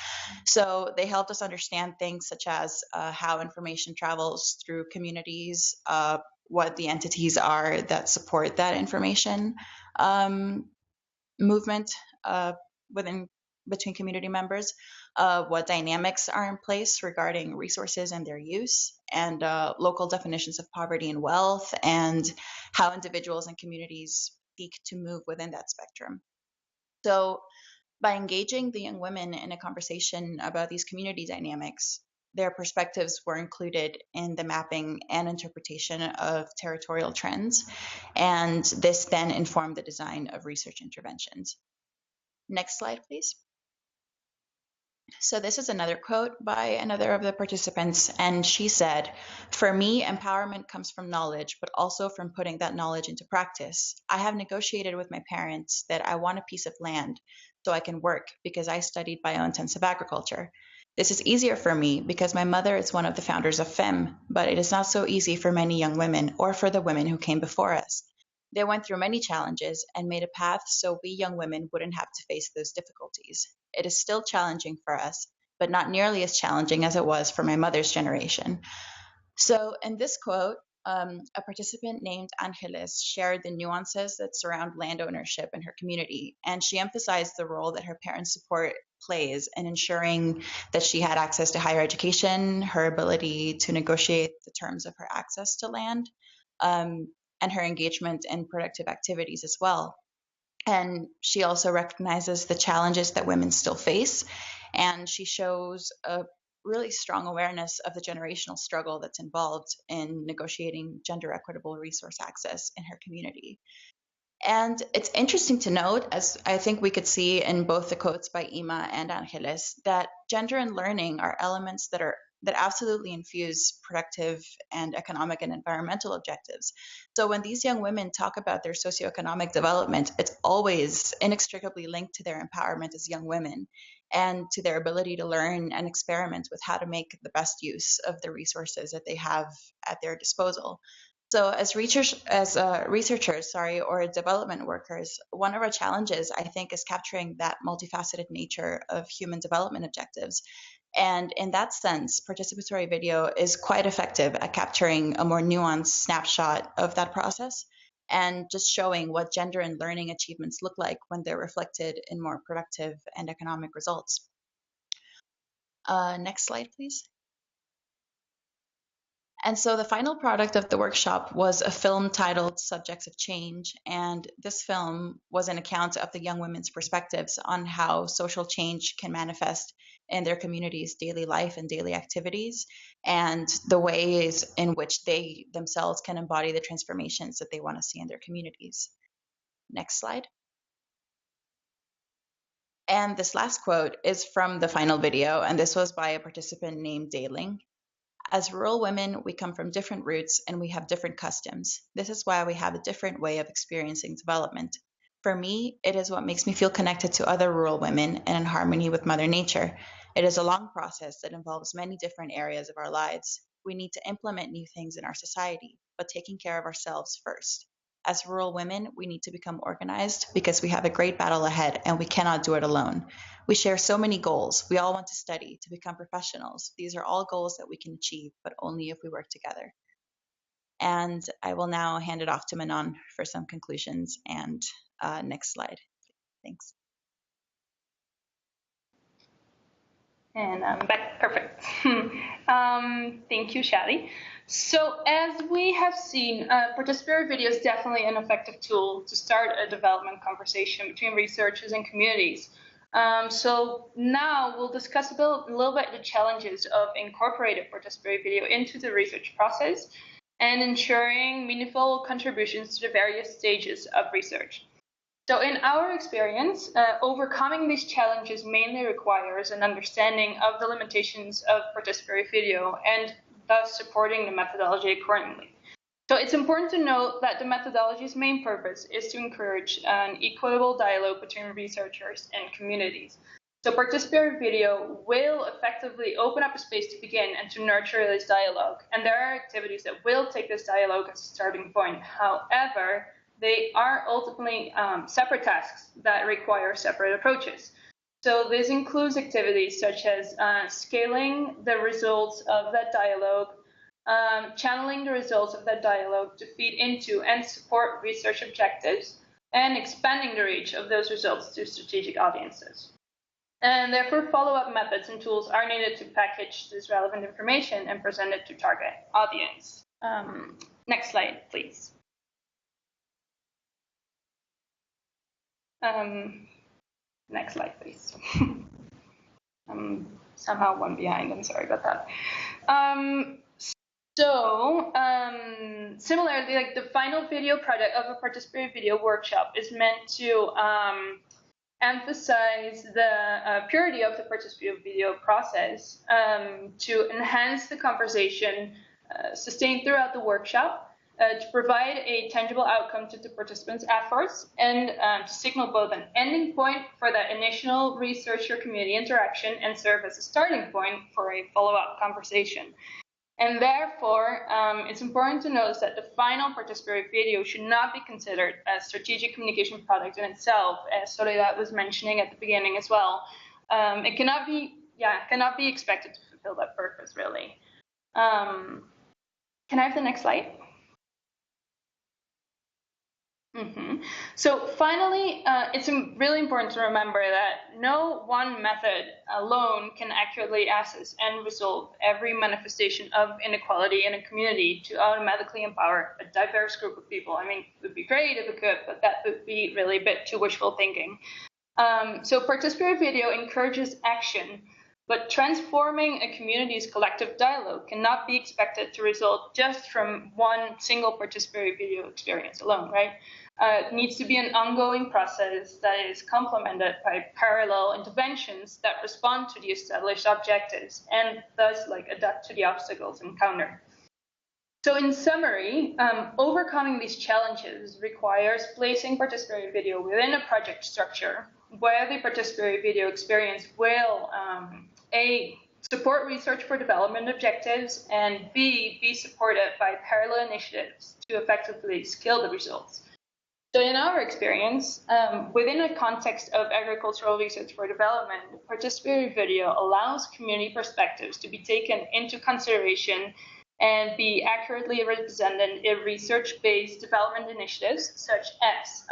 So they helped us understand things such as how information travels through communities, what the entities are that support that information movement between community members, what dynamics are in place regarding resources and their use, and local definitions of poverty and wealth, and how individuals and communities seek to move within that spectrum. So by engaging the young women in a conversation about these community dynamics, their perspectives were included in the mapping and interpretation of territorial trends, and this then informed the design of research interventions. Next slide, please. So this is another quote by another of the participants, and she said, "For me, empowerment comes from knowledge, but also from putting that knowledge into practice. I have negotiated with my parents that I want a piece of land so I can work because I studied biointensive agriculture. This is easier for me because my mother is one of the founders of FEM, but it is not so easy for many young women or for the women who came before us. They went through many challenges and made a path so we young women wouldn't have to face those difficulties. It is still challenging for us, but not nearly as challenging as it was for my mother's generation." So in this quote, a participant named Angeles shared the nuances that surround land ownership in her community, and she emphasized the role that her parents' support plays in ensuring that she had access to higher education, her ability to negotiate the terms of her access to land, and her engagement in productive activities as well. And she also recognizes the challenges that women still face, and she shows a really strong awareness of the generational struggle that's involved in negotiating gender equitable resource access in her community. And it's interesting to note, as I think we could see in both the quotes by Ima and Angeles, that gender and learning are elements that absolutely infuse productive and economic and environmental objectives. So when these young women talk about their socioeconomic development, it's always inextricably linked to their empowerment as young women and to their ability to learn and experiment with how to make the best use of the resources that they have at their disposal. So as researchers, or development workers, one of our challenges, I think, is capturing that multifaceted nature of human development objectives. And in that sense, participatory video is quite effective at capturing a more nuanced snapshot of that process and just showing what gender and learning achievements look like when they're reflected in more productive and economic results. Next slide, please. And so the final product of the workshop was a film titled Subjects of Change. And this film was an account of the young women's perspectives on how social change can manifest in their community's daily life and daily activities, and the ways in which they themselves can embody the transformations that they want to see in their communities. Next slide. And this last quote is from the final video, and this was by a participant named Daling. As rural women, we come from different roots and we have different customs. This is why we have a different way of experiencing development. For me, it is what makes me feel connected to other rural women and in harmony with Mother Nature. It is a long process that involves many different areas of our lives. We need to implement new things in our society, but taking care of ourselves first. As rural women, we need to become organized because we have a great battle ahead and we cannot do it alone. We share so many goals. We all want to study, to become professionals. These are all goals that we can achieve, but only if we work together. And I will now hand it off to Manon for some conclusions. And next slide. Thanks. And I'm back. Perfect. Thank you, Shadi. So as we have seen, participatory video is definitely an effective tool to start a development conversation between researchers and communities. So now we'll discuss a little bit the challenges of incorporating participatory video into the research process and ensuring meaningful contributions to the various stages of research. So in our experience, overcoming these challenges mainly requires an understanding of the limitations of participatory video and thus supporting the methodology accordingly. So it's important to note that the methodology's main purpose is to encourage an equitable dialogue between researchers and communities. So participatory video will effectively open up a space to begin and to nurture this dialogue. And there are activities that will take this dialogue as a starting point. However, they are ultimately separate tasks that require separate approaches. So this includes activities such as scaling the results of that dialogue, channeling the results of that dialogue to feed into and support research objectives, and expanding the reach of those results to strategic audiences. And therefore, follow-up methods and tools are needed to package this relevant information and present it to target audience. Next slide, please. Next slide, please. I'm somehow one behind. I'm sorry about that. Similarly, like the final video product of a participatory video workshop is meant to emphasize the purity of the participatory video process, to enhance the conversation sustained throughout the workshop, to provide a tangible outcome to the participants' efforts, and to signal both an ending point for that initial researcher-community interaction and serve as a starting point for a follow-up conversation. And therefore, it's important to notice that the final participatory video should not be considered a strategic communication product in itself, as Soledad was mentioning at the beginning as well. It cannot be expected to fulfill that purpose, really. Can I have the next slide? So finally, it's really important to remember that no one method alone can accurately assess and resolve every manifestation of inequality in a community to automatically empower a diverse group of people. I mean, it would be great if it could, but that would be really a bit too wishful thinking. So participatory video encourages action, but transforming a community's collective dialogue cannot be expected to result just from one single participatory video experience alone, right? It needs to be an ongoing process that is complemented by parallel interventions that respond to the established objectives and thus adapt to the obstacles encountered. So in summary, overcoming these challenges requires placing participatory video within a project structure where the participatory video experience will A, support research for development objectives, and B, be supported by parallel initiatives to effectively scale the results. So in our experience, within a context of agricultural research for development, participatory video allows community perspectives to be taken into consideration and be accurately represented in research-based development initiatives, such as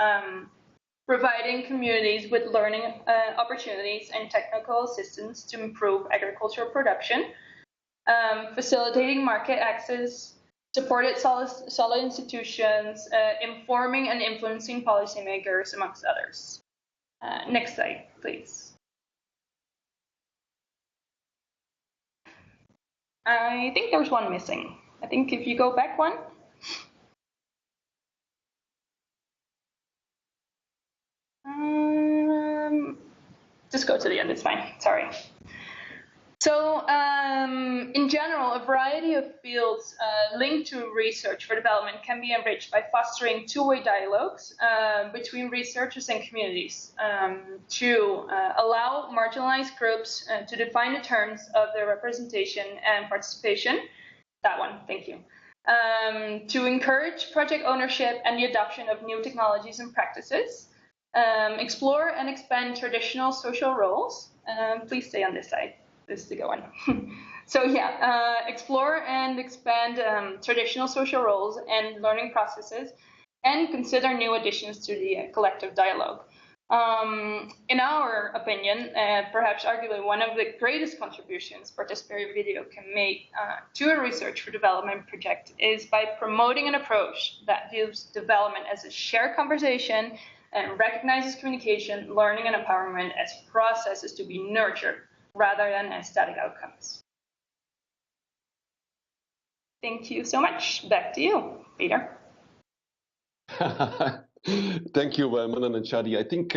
providing communities with learning opportunities and technical assistance to improve agricultural production, facilitating market access, supported solid institutions, informing and influencing policymakers, amongst others. Next slide, please. I think there's one missing. I think if you go back one. Just go to the end, it's fine, sorry. So in general, a variety of fields linked to research for development can be enriched by fostering two-way dialogues between researchers and communities to allow marginalized groups to define the terms of their representation and participation. That one, thank you. To encourage project ownership and the adoption of new technologies and practices, explore and expand traditional social roles. Please stay on this side. This is the good one. So yeah, explore and expand traditional social roles and learning processes, and consider new additions to the collective dialogue. In our opinion, perhaps arguably one of the greatest contributions participatory video can make to a research for development project is by promoting an approach that views development as a shared conversation and recognizes communication, learning, and empowerment as processes to be nurtured rather than as static outcomes. Thank you so much. Back to you, Peter. Thank you, Manan and Shadi. I think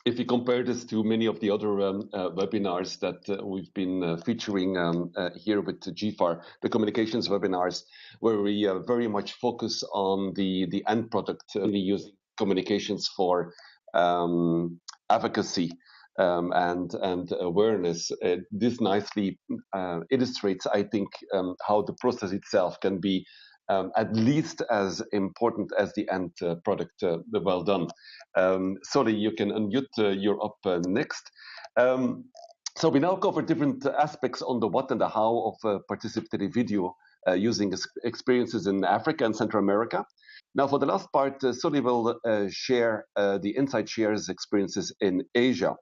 if you compare this to many of the other webinars that we've been featuring here with the GFAR, the communications webinars, where we very much focus on the end product, using communications for advocacy and awareness. This nicely illustrates, I think, how the process itself can be at least as important as the end product. Well done. Sorry, you can unmute. You're up next. So we now cover different aspects on the what and the how of participatory video using experiences in Africa and Central America. Now, for the last part, Soli will share the Insight Shares experiences in Asia.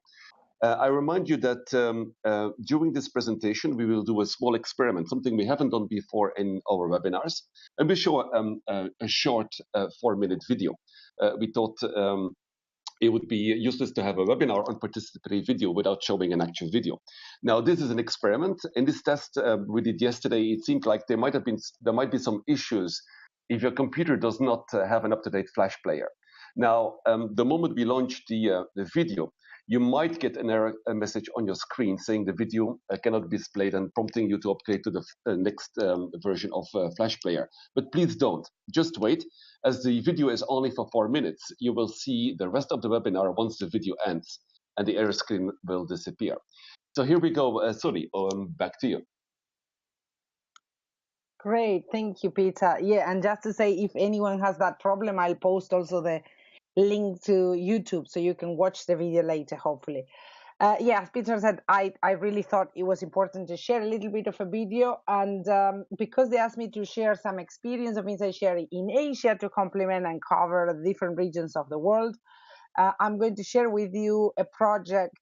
I remind you that during this presentation, we will do a small experiment, something we haven't done before in our webinars, and we show a short 4-minute video. We thought it would be useless to have a webinar on participatory video without showing an actual video. Now, this is an experiment. In this test we did yesterday, it seemed like there might be some issues if your computer does not have an up-to-date Flash player. Now, the moment we launch the video, you might get an error message on your screen saying the video cannot be displayed and prompting you to upgrade to the next version of Flash Player. But please don't. Just wait. As the video is only for 4 minutes, you will see the rest of the webinar once the video ends, and the error screen will disappear. So here we go. Sorry, back to you. Great, thank you, Peter. Yeah, and just to say, if anyone has that problem, I'll post also the link to YouTube so you can watch the video later, hopefully. As Peter said, I really thought it was important to share a little bit of a video. And because they asked me to share some experience of inside sharing in Asia to complement and cover the different regions of the world, I'm going to share with you a project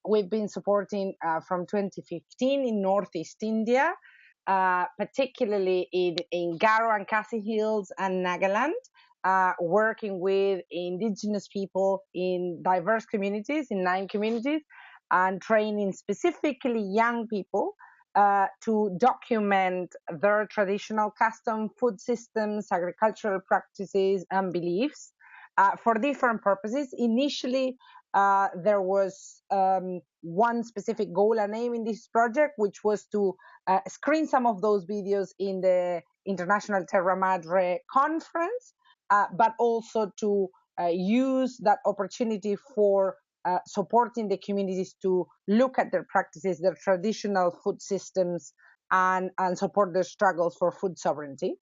we've been supporting from 2015 in Northeast India, particularly in Garo and Khasi Hills and Nagaland, working with indigenous people in diverse communities, in 9 communities, and training specifically young people to document their traditional custom, food systems, agricultural practices, and beliefs for different purposes. Initially, there was one specific goal and aim in this project, which was to screen some of those videos in the International Terra Madre conference, but also to use that opportunity for supporting the communities to look at their practices, their traditional food systems, and support their struggles for food sovereignty.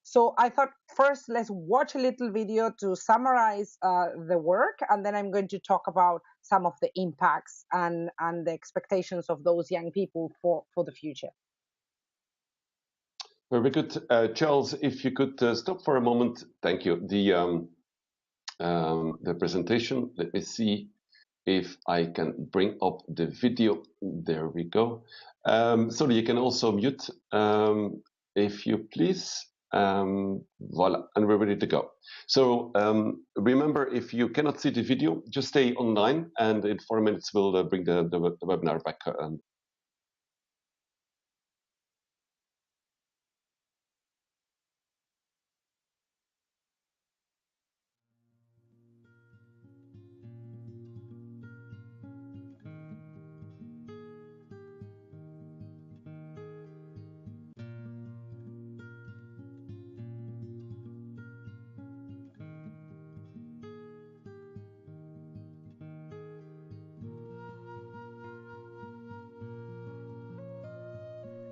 So I thought first let's watch a little video to summarize the work, and then I'm going to talk about some of the impacts and the expectations of those young people for the future. Very good. Charles, if you could stop for a moment. Thank you. The presentation, let me see if I can bring up the video. There we go. Sorry, you can also mute if you please. Voila, and we're ready to go. So remember, if you cannot see the video, just stay online, and in 4 minutes we'll bring the webinar back.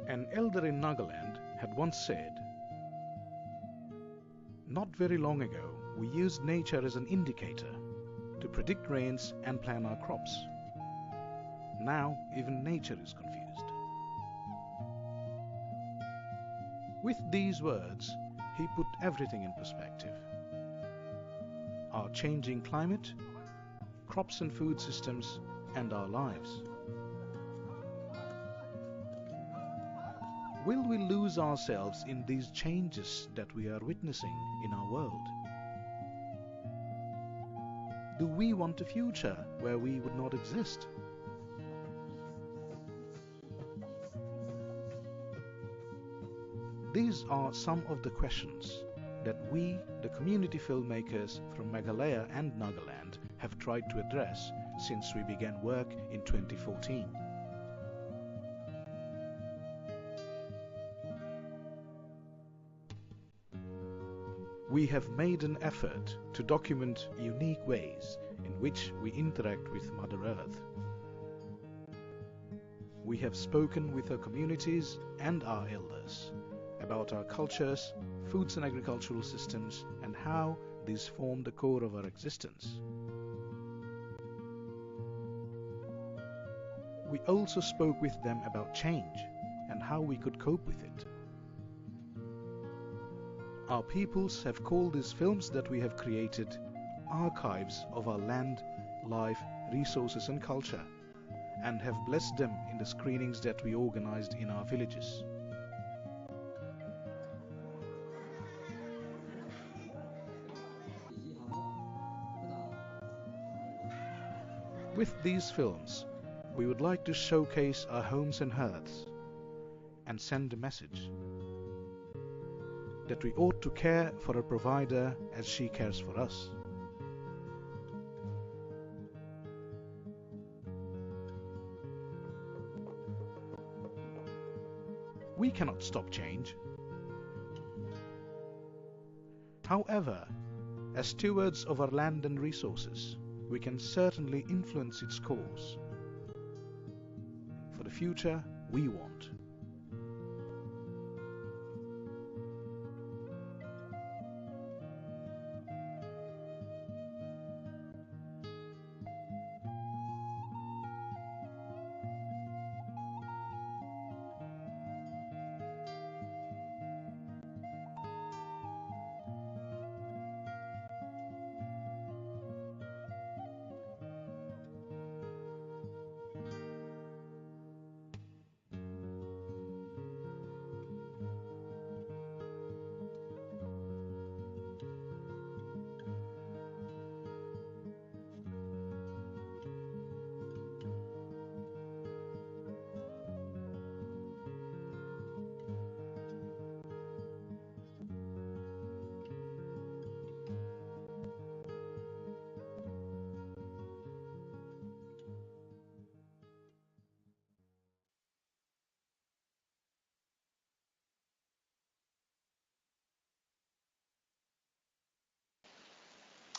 An elder in Nagaland had once said, "Not very long ago, we used nature as an indicator to predict rains and plan our crops. Now, even nature is confused." With these words, he put everything in perspective. Our changing climate, crops and food systems, and our lives. Will we lose ourselves in these changes that we are witnessing in our world? Do we want a future where we would not exist? These are some of the questions that we, the community filmmakers from Meghalaya and Nagaland, have tried to address since we began work in 2014. We have made an effort to document unique ways in which we interact with Mother Earth. We have spoken with our communities and our elders about our cultures, foods and agricultural systems, and how these form the core of our existence. We also spoke with them about change and how we could cope with it. Our peoples have called these films that we have created archives of our land, life, resources and culture, and have blessed them in the screenings that we organized in our villages. With these films, we would like to showcase our homes and hearths and send a message that we ought to care for a provider as she cares for us. We cannot stop change. However, as stewards of our land and resources, we can certainly influence its course for the future we want.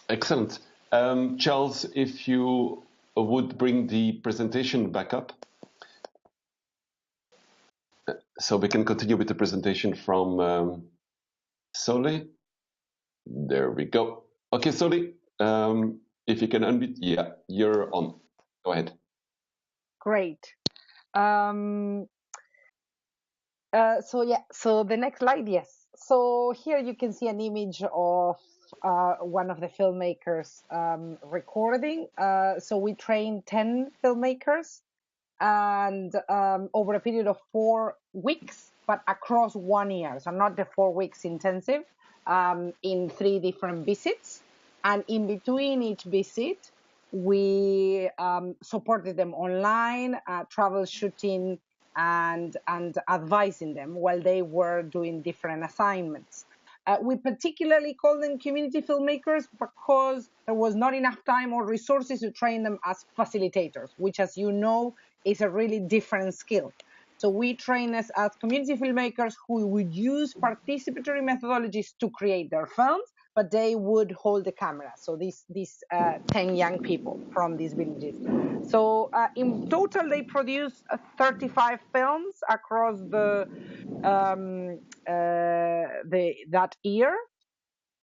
Excellent. Charles, if you would bring the presentation back up, so we can continue with the presentation from Sole. There we go. Okay, Sole, if you can unmute, yeah, you're on. Go ahead. Great. So the next slide, yes. So here you can see an image of one of the filmmakers recording. So we trained 10 filmmakers, and over a period of 4 weeks, but across 1 year, so not the 4 weeks intensive, in 3 different visits. And in between each visit, we supported them online, troubleshooting and advising them while they were doing different assignments. We particularly call them community filmmakers because there was not enough time or resources to train them as facilitators, which, as you know, is a really different skill. So we train us as community filmmakers who would use participatory methodologies to create their films, but they would hold the camera. So these 10 young people from these villages. So in total, they produced 35 films across that year,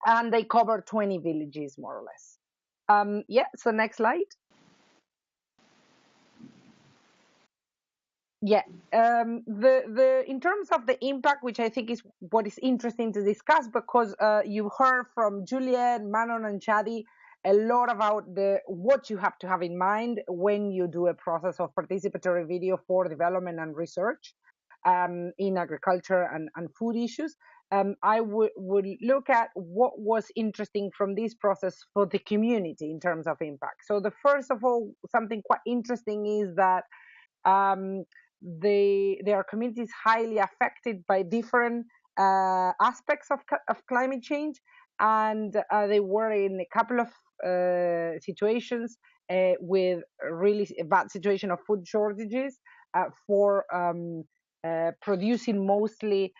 and they covered 20 villages more or less. Yeah. So next slide. Yeah, in terms of the impact, which I think is what is interesting to discuss, because you heard from Juliet, Manon, and Chadi a lot about what you have to have in mind when you do a process of participatory video for development and research in agriculture and food issues. I would look at what was interesting from this process for the community in terms of impact. So the first of all, something quite interesting is that um, their communities highly affected by different aspects of climate change, and they were in a couple of situations with really bad situation of food shortages for producing mostly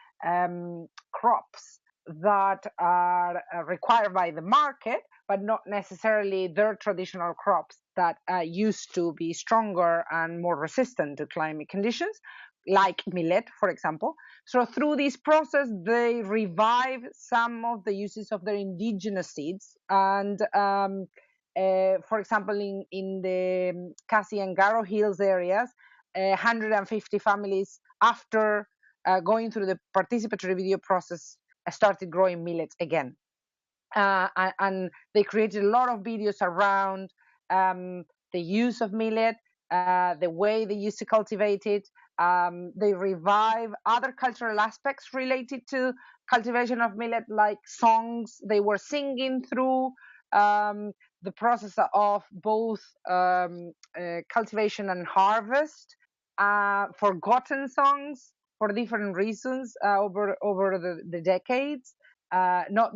crops that are required by the market, but not necessarily their traditional crops that used to be stronger and more resistant to climate conditions, like millet, for example. So through this process, they revive some of the uses of their indigenous seeds. And for example, in the Khasi and Garo Hills areas, 150 families, after going through the participatory video process, started growing millets again. And they created a lot of videos around the use of millet, the way they used to cultivate it. They revive other cultural aspects related to cultivation of millet, like songs they were singing through the process of both cultivation and harvest, forgotten songs for different reasons over the decades. Not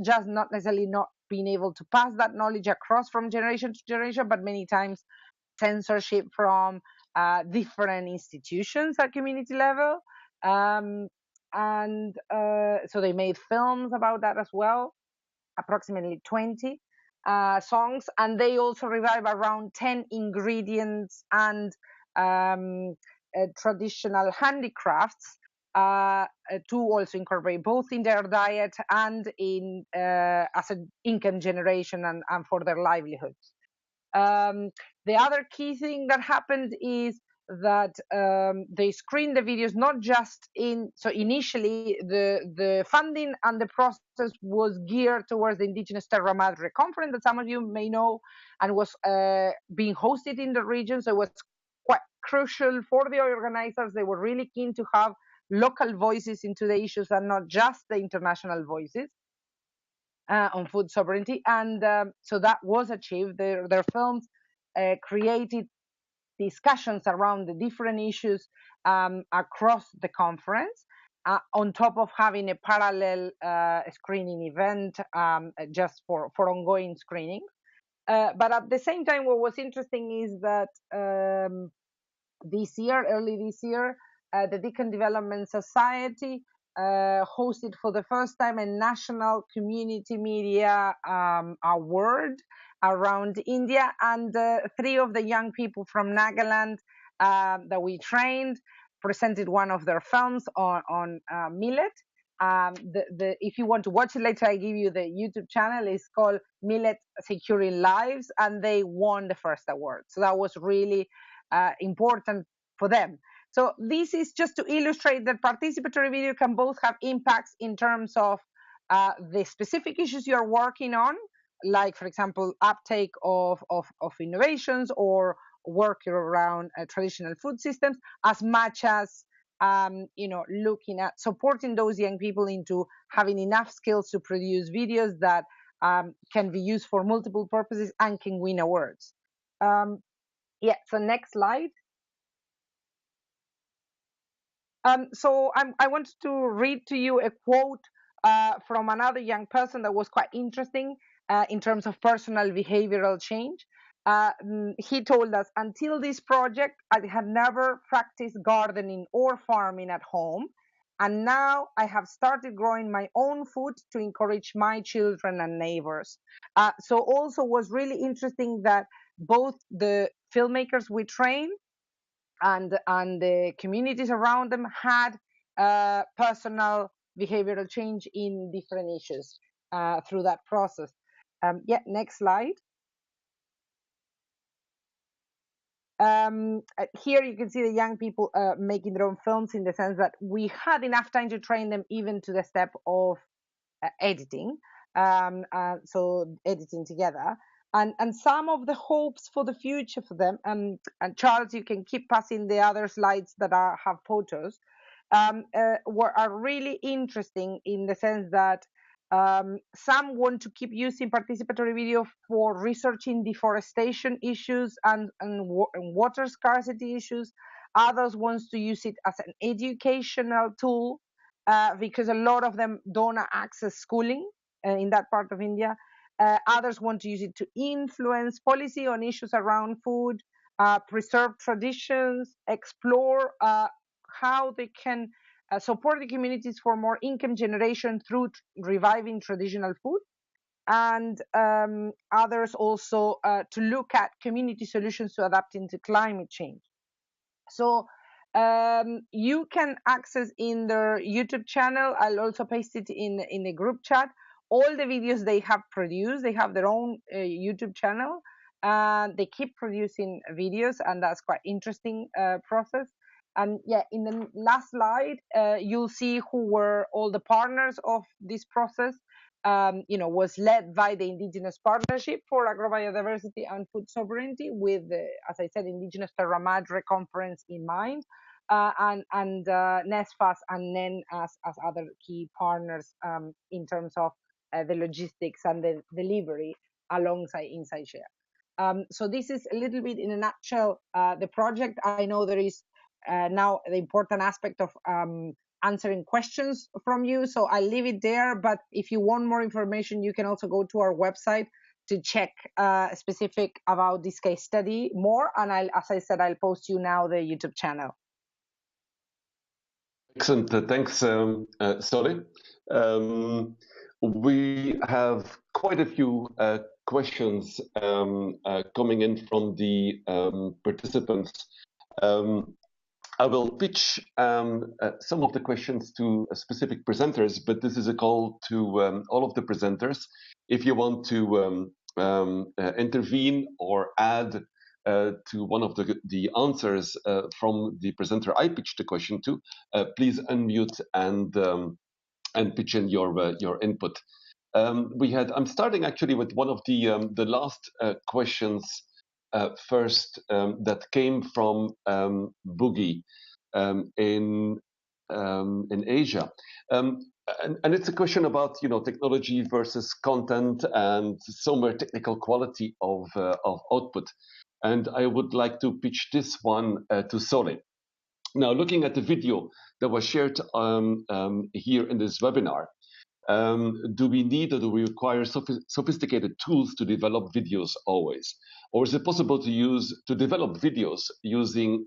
necessarily not being able to pass that knowledge across from generation to generation, but many times censorship from different institutions at community level. And so they made films about that as well, approximately 20 songs, and they also revive around 10 ingredients and traditional handicrafts to also incorporate both in their diet and in as an income generation and for their livelihoods. The other key thing that happened is that they screened the videos not just so initially the funding and the process was geared towards the Indigenous Terra Madre conference that some of you may know, and was being hosted in the region. So it was quite crucial for the organizers. They were really keen to have local voices into the issues and not just the international voices on food sovereignty. And so that was achieved. Their films created discussions around the different issues across the conference, on top of having a parallel screening event just for ongoing screenings. But at the same time, what was interesting is that early this year, the Deacon Development Society hosted for the first time a national community media award around India, and 3 of the young people from Nagaland that we trained presented one of their films on millet. If you want to watch it later, I give you the YouTube channel. It's called Millet Securing Lives, and they won the first award. So that was really important for them. So this is just to illustrate that participatory video can both have impacts in terms of the specific issues you're working on, like, for example, uptake of innovations or work around traditional food systems, as much as looking at supporting those young people into having enough skills to produce videos that can be used for multiple purposes and can win awards. Yeah, so next slide. So I wanted to read to you a quote from another young person that was quite interesting in terms of personal behavioral change. He told us, until this project, I had never practiced gardening or farming at home. And now I have started growing my own food to encourage my children and neighbors. So also was really interesting that both the filmmakers we train and the communities around them had personal behavioral change in different issues through that process. Yeah, next slide. Here you can see the young people making their own films, in the sense that we had enough time to train them even to the step of editing, so editing together. And some of the hopes for the future for them, and Charles, you can keep passing the other slides that have photos, are really interesting, in the sense that some want to keep using participatory video for researching deforestation issues and water scarcity issues. Others want to use it as an educational tool, because a lot of them don't access schooling in that part of India. Others want to use it to influence policy on issues around food, preserve traditions, explore how they can support the communities for more income generation through reviving traditional food. And others also to look at community solutions to adapting to climate change. So you can access in their YouTube channel. I'll also paste it in the group chat. All the videos they have produced. They have their own YouTube channel. They keep producing videos, and that's quite interesting process. And yeah, in the last slide, you'll see who were all the partners of this process. Was led by the Indigenous Partnership for Agrobiodiversity and Food Sovereignty, with, as I said, Indigenous Terra Madre Conference in mind, and NESFAS and NEN as other key partners in terms of the logistics and the delivery alongside InsideShare. So this is a little bit in a nutshell the project. I know there is now the important aspect of answering questions from you, so I'll leave it there. But if you want more information, you can also go to our website to check specific about this case study more. And as I said, I'll post you now the YouTube channel. Excellent. Thanks, Sole. We have quite a few questions coming in from the participants. I will pitch some of the questions to specific presenters, but this is a call to all of the presenters. If you want to intervene or add to one of the answers from the presenter I pitched the question to, please unmute and pitch in your input. I'm starting actually with one of the last questions first that came from Boogie in Asia. And it's a question about technology versus content and somewhere technical quality of output. And I would like to pitch this one to Sole. Now, looking at the video that was shared here in this webinar, do we need or do we require sophisticated tools to develop videos always? Or is it possible to develop videos using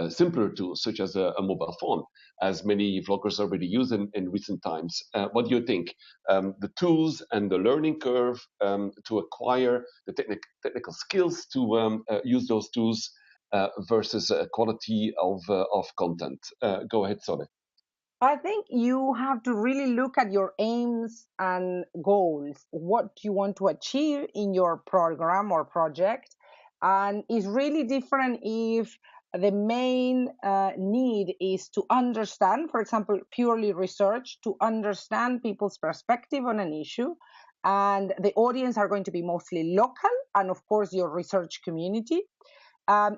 simpler tools, such as a mobile phone, as many vloggers already use in recent times. What do you think? The tools and the learning curve to acquire the technical skills to use those tools versus quality of content. Go ahead, Sole. I think you have to really look at your aims and goals, what you want to achieve in your program or project. And it's really different if the main need is to understand, for example, purely research, to understand people's perspective on an issue. And the audience are going to be mostly local and, of course, your research community.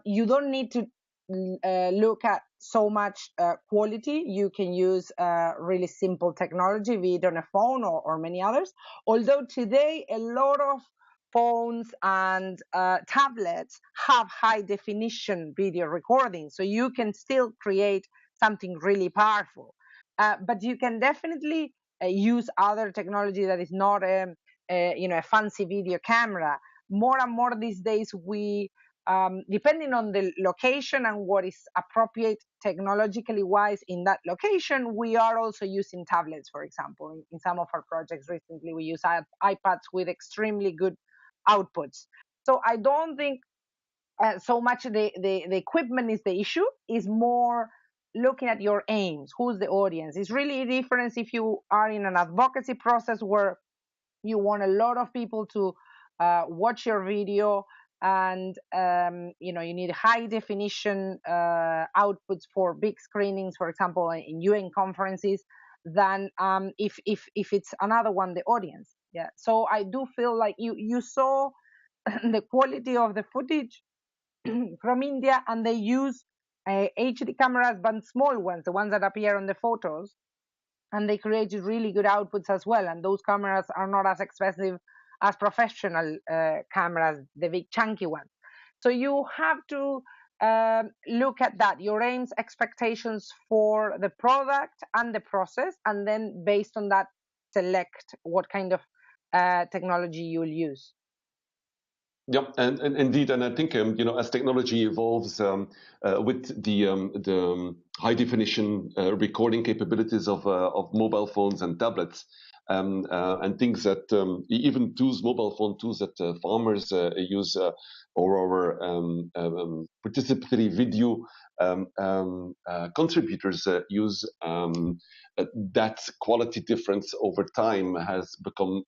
You don't need to look at so much quality. You can use really simple technology, be it on a phone or many others. Although today a lot of phones and tablets have high definition video recording, so you can still create something really powerful. But you can definitely use other technology that is not a fancy video camera. More and more these days, we depending on the location and what is appropriate technologically wise in that location, we are also using tablets, for example. In some of our projects recently, we use iPads with extremely good outputs. So I don't think so much the equipment is the issue, is more looking at your aims, who's the audience. It's really a difference if you are in an advocacy process where you want a lot of people to watch your video, and you need high definition outputs for big screenings, for example, in UN conferences, than if it's another one, the audience. Yeah. So I do feel like you saw the quality of the footage from India, and they use HD cameras, but small ones, the ones that appear on the photos, and they created really good outputs as well. And those cameras are not as expensive as professional cameras, the big chunky ones. So you have to look at that, your aims, expectations for the product and the process, and then based on that, select what kind of technology you will use. Yeah, and indeed, and I think as technology evolves with the high definition recording capabilities of mobile phones and tablets, and things that even tools, mobile phone tools that farmers use, or our participatory video contributors use, that quality difference over time has become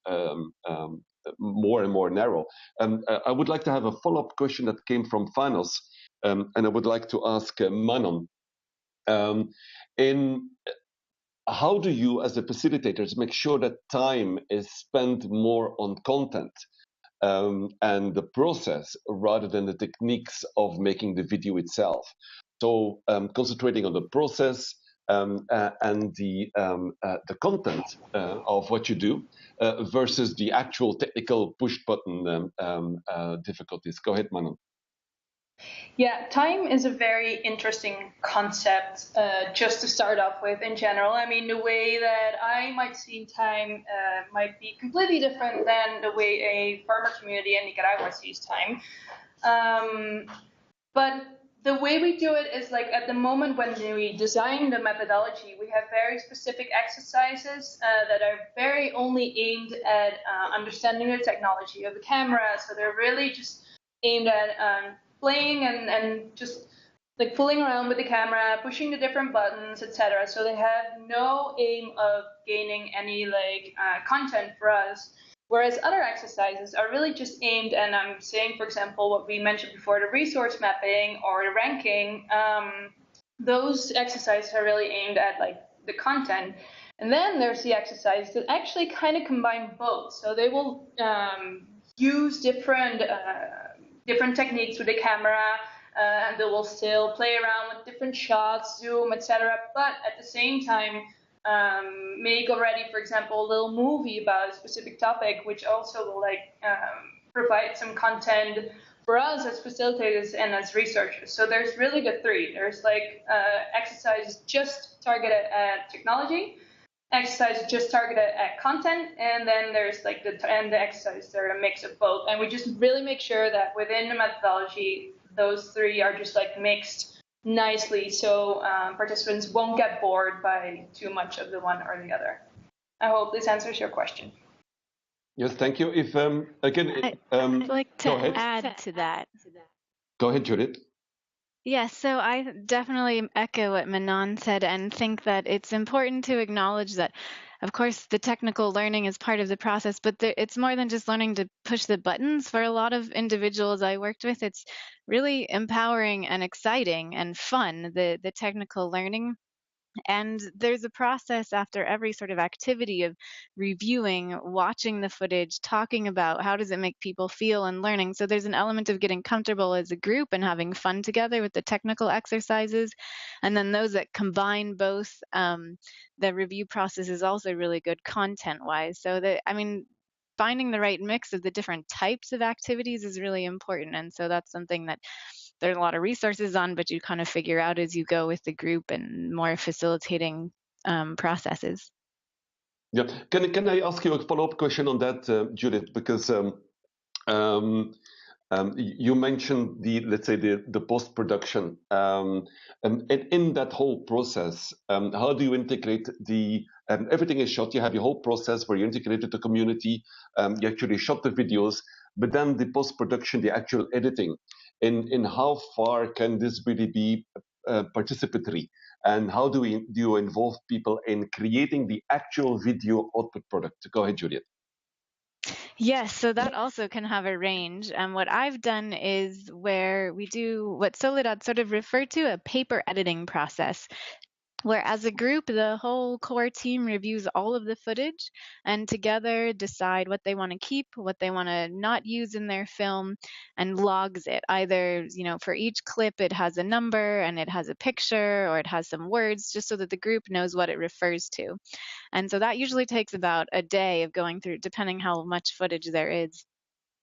more and more narrow. I would like to have a follow-up question that came from Fanos, and I would like to ask Manon, in how do you, as the facilitators, make sure that time is spent more on content and the process rather than the techniques of making the video itself? So concentrating on the process and the content of what you do versus the actual technical push button difficulties. Go ahead, Manon. Yeah, time is a very interesting concept just to start off with in general. I mean, the way that I might see time might be completely different than the way a farmer community in Nicaragua sees time. But the way we do it is like at the moment when we design the methodology, we have very specific exercises that are very only aimed at understanding the technology of the camera. So they're really just aimed at playing and just like fooling around with the camera, pushing the different buttons, etc. So they have no aim of gaining any content for us. Whereas other exercises are really just aimed, and I'm saying, for example, what we mentioned before, the resource mapping or the ranking, those exercises are really aimed at the content. And then there's the exercises that actually kind of combine both. So they will use different techniques with the camera, and they will still play around with different shots, zoom, etc. But at the same time, make already, for example, a little movie about a specific topic, which also will provide some content for us as facilitators and as researchers. So there's really the three. There's exercises just targeted at technology, exercises just targeted at content, and then there's the exercises that are a mix of both. And we just really make sure that within the methodology, those three are just mixed nicely so participants won't get bored by too much of the one or the other. I hope this answers your question. Yes, thank you. If again, I'd like to go ahead. add to that. Go ahead, Judith. Yes, so I definitely echo what Manon said and think that it's important to acknowledge that, of course, the technical learning is part of the process, but it's more than just learning to push the buttons. For a lot of individuals I worked with, it's really empowering and exciting and fun, the technical learning. And there's a process after every sort of activity of reviewing, watching the footage, talking about how does it make people feel and learning. So there's an element of getting comfortable as a group and having fun together with the technical exercises. And then those that combine both, the review process is also really good content-wise. So finding the right mix of the different types of activities is really important. And so that's something that there's a lot of resources on, but you kind of figure out as you go with the group and more facilitating processes. Yeah, can I ask you a follow-up question on that, Judith? Because you mentioned let's say the post-production, and in that whole process, how do you integrate everything is shot? You have your whole process where you integrated the community, you actually shot the videos, but then the post-production, the actual editing, in how far can this really be participatory? And how do you involve people in creating the actual video output product? Go ahead, Juliet. Yes, so that also can have a range. And what I've done is where we do what Soledad sort of referred to, a paper editing process, where as a group, the whole core team reviews all of the footage and together decide what they want to keep, what they want to not use in their film, and logs it. Either, for each clip, it has a number and it has a picture or it has some words, just so that the group knows what it refers to. And so that usually takes about a day of going through, depending how much footage there is,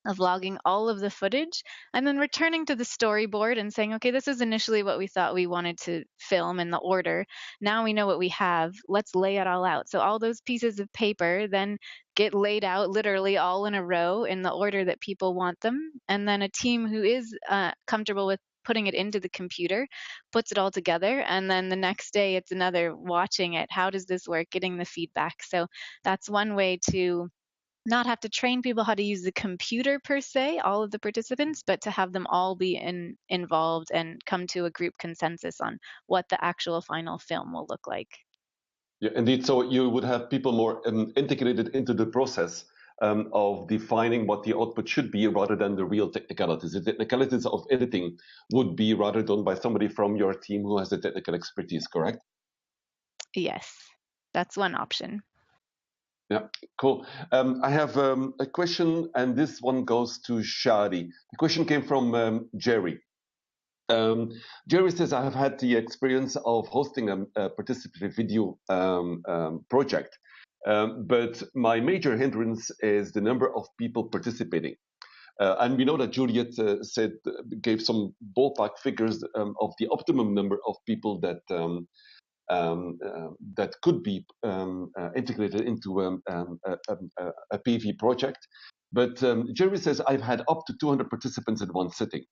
of logging all of the footage and then returning to the storyboard and saying, okay, this is initially what we thought we wanted to film in the order. Now we know what we have. Let's lay it all out. So all those pieces of paper then get laid out literally all in a row in the order that people want them. And then a team who is comfortable with putting it into the computer puts it all together. And then the next day it's another watching it. How does this work? Getting the feedback. So that's one way to not have to train people how to use the computer per se, all of the participants, but to have them all be involved and come to a group consensus on what the actual final film will look like. Yeah, indeed. So you would have people more integrated into the process of defining what the output should be rather than the real technicalities. The technicalities of editing would be rather done by somebody from your team who has the technical expertise, correct? Yes, that's one option. Yeah, cool. I have a question, and this one goes to Shadi. The question came from Jerry. Jerry says, I have had the experience of hosting a participatory video project, but my major hindrance is the number of people participating. And we know that Juliet gave some ballpark figures of the optimum number of people that that could be integrated into a PV project. But Jerry says, I've had up to 200 participants in one sitting.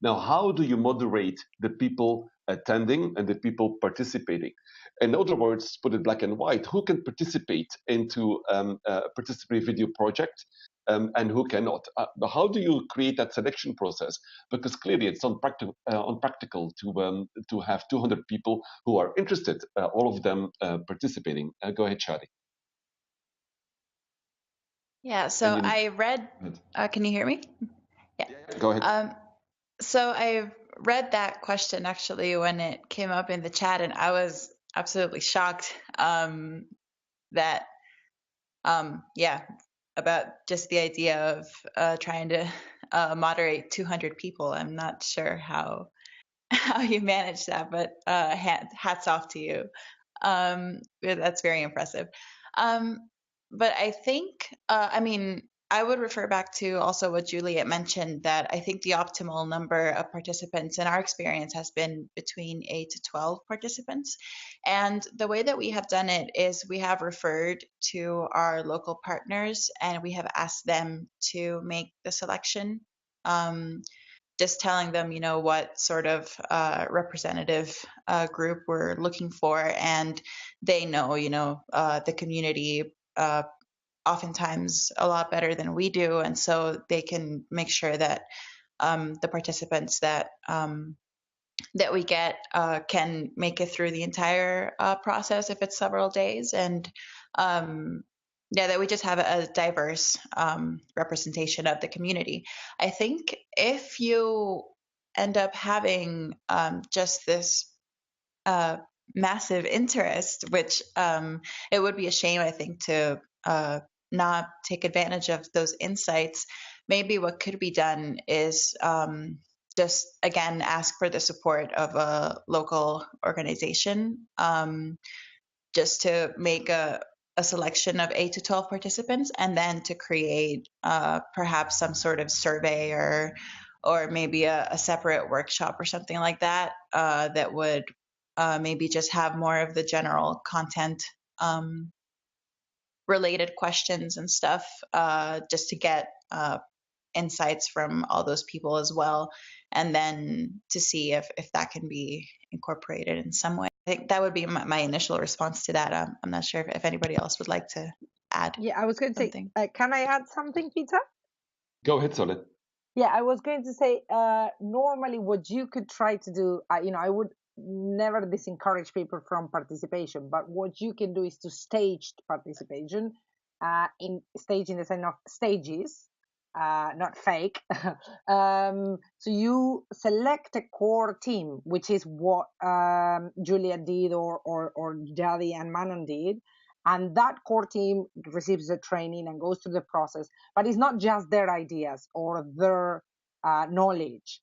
Now, how do you moderate the people attending and the people participating? In other words, put it black and white, who can participate into a participatory video project and who cannot? How do you create that selection process? Because clearly it's unpractical to have 200 people who are interested, all of them participating. Go ahead, Shadi. Yeah, so I read, can you hear me? Yeah. Go ahead. So I read that question actually when it came up in the chat, and I was absolutely shocked that, about just the idea of trying to moderate 200 people. I'm not sure how you manage that, but hats off to you. That's very impressive. But I think, I would refer back to also what Juliet mentioned, that I think the optimal number of participants in our experience has been between 8 to 12 participants. And the way that we have done it is we have referred to our local partners and we have asked them to make the selection just telling them, what sort of representative group we're looking for, and they know, the community oftentimes a lot better than we do, and so they can make sure that the participants that we get can make it through the entire process if it's several days, and that we just have a diverse representation of the community. I think if you end up having just this massive interest, which it would be a shame, I think, to not take advantage of those insights, maybe what could be done is just, again, ask for the support of a local organization, just to make a selection of 8 to 12 participants, and then to create perhaps some sort of survey or maybe a separate workshop or something like that, that would maybe just have more of the general content related questions and stuff, just to get insights from all those people as well, and then to see if that can be incorporated in some way. I think that would be my initial response to that. I'm not sure if anybody else would like to add. Yeah, I was going to something. say, can I add something, Peter? Go ahead, Solid. Yeah, I was going to say, normally what you could try to do, I would never disencourage people from participation, but what you can do is to stage participation, in the sense of stages, not fake. So you select a core team, which is what Julia did, or Jadi and Manon did. And that core team receives the training and goes through the process. But it's not just their ideas or their knowledge.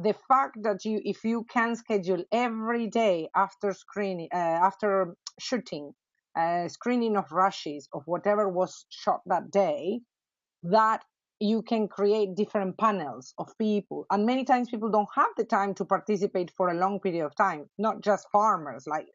The fact that if you can schedule every day after screening, after shooting, screening of rushes of whatever was shot that day, that you can create different panels of people. And many times people don't have the time to participate for a long period of time, not just farmers, like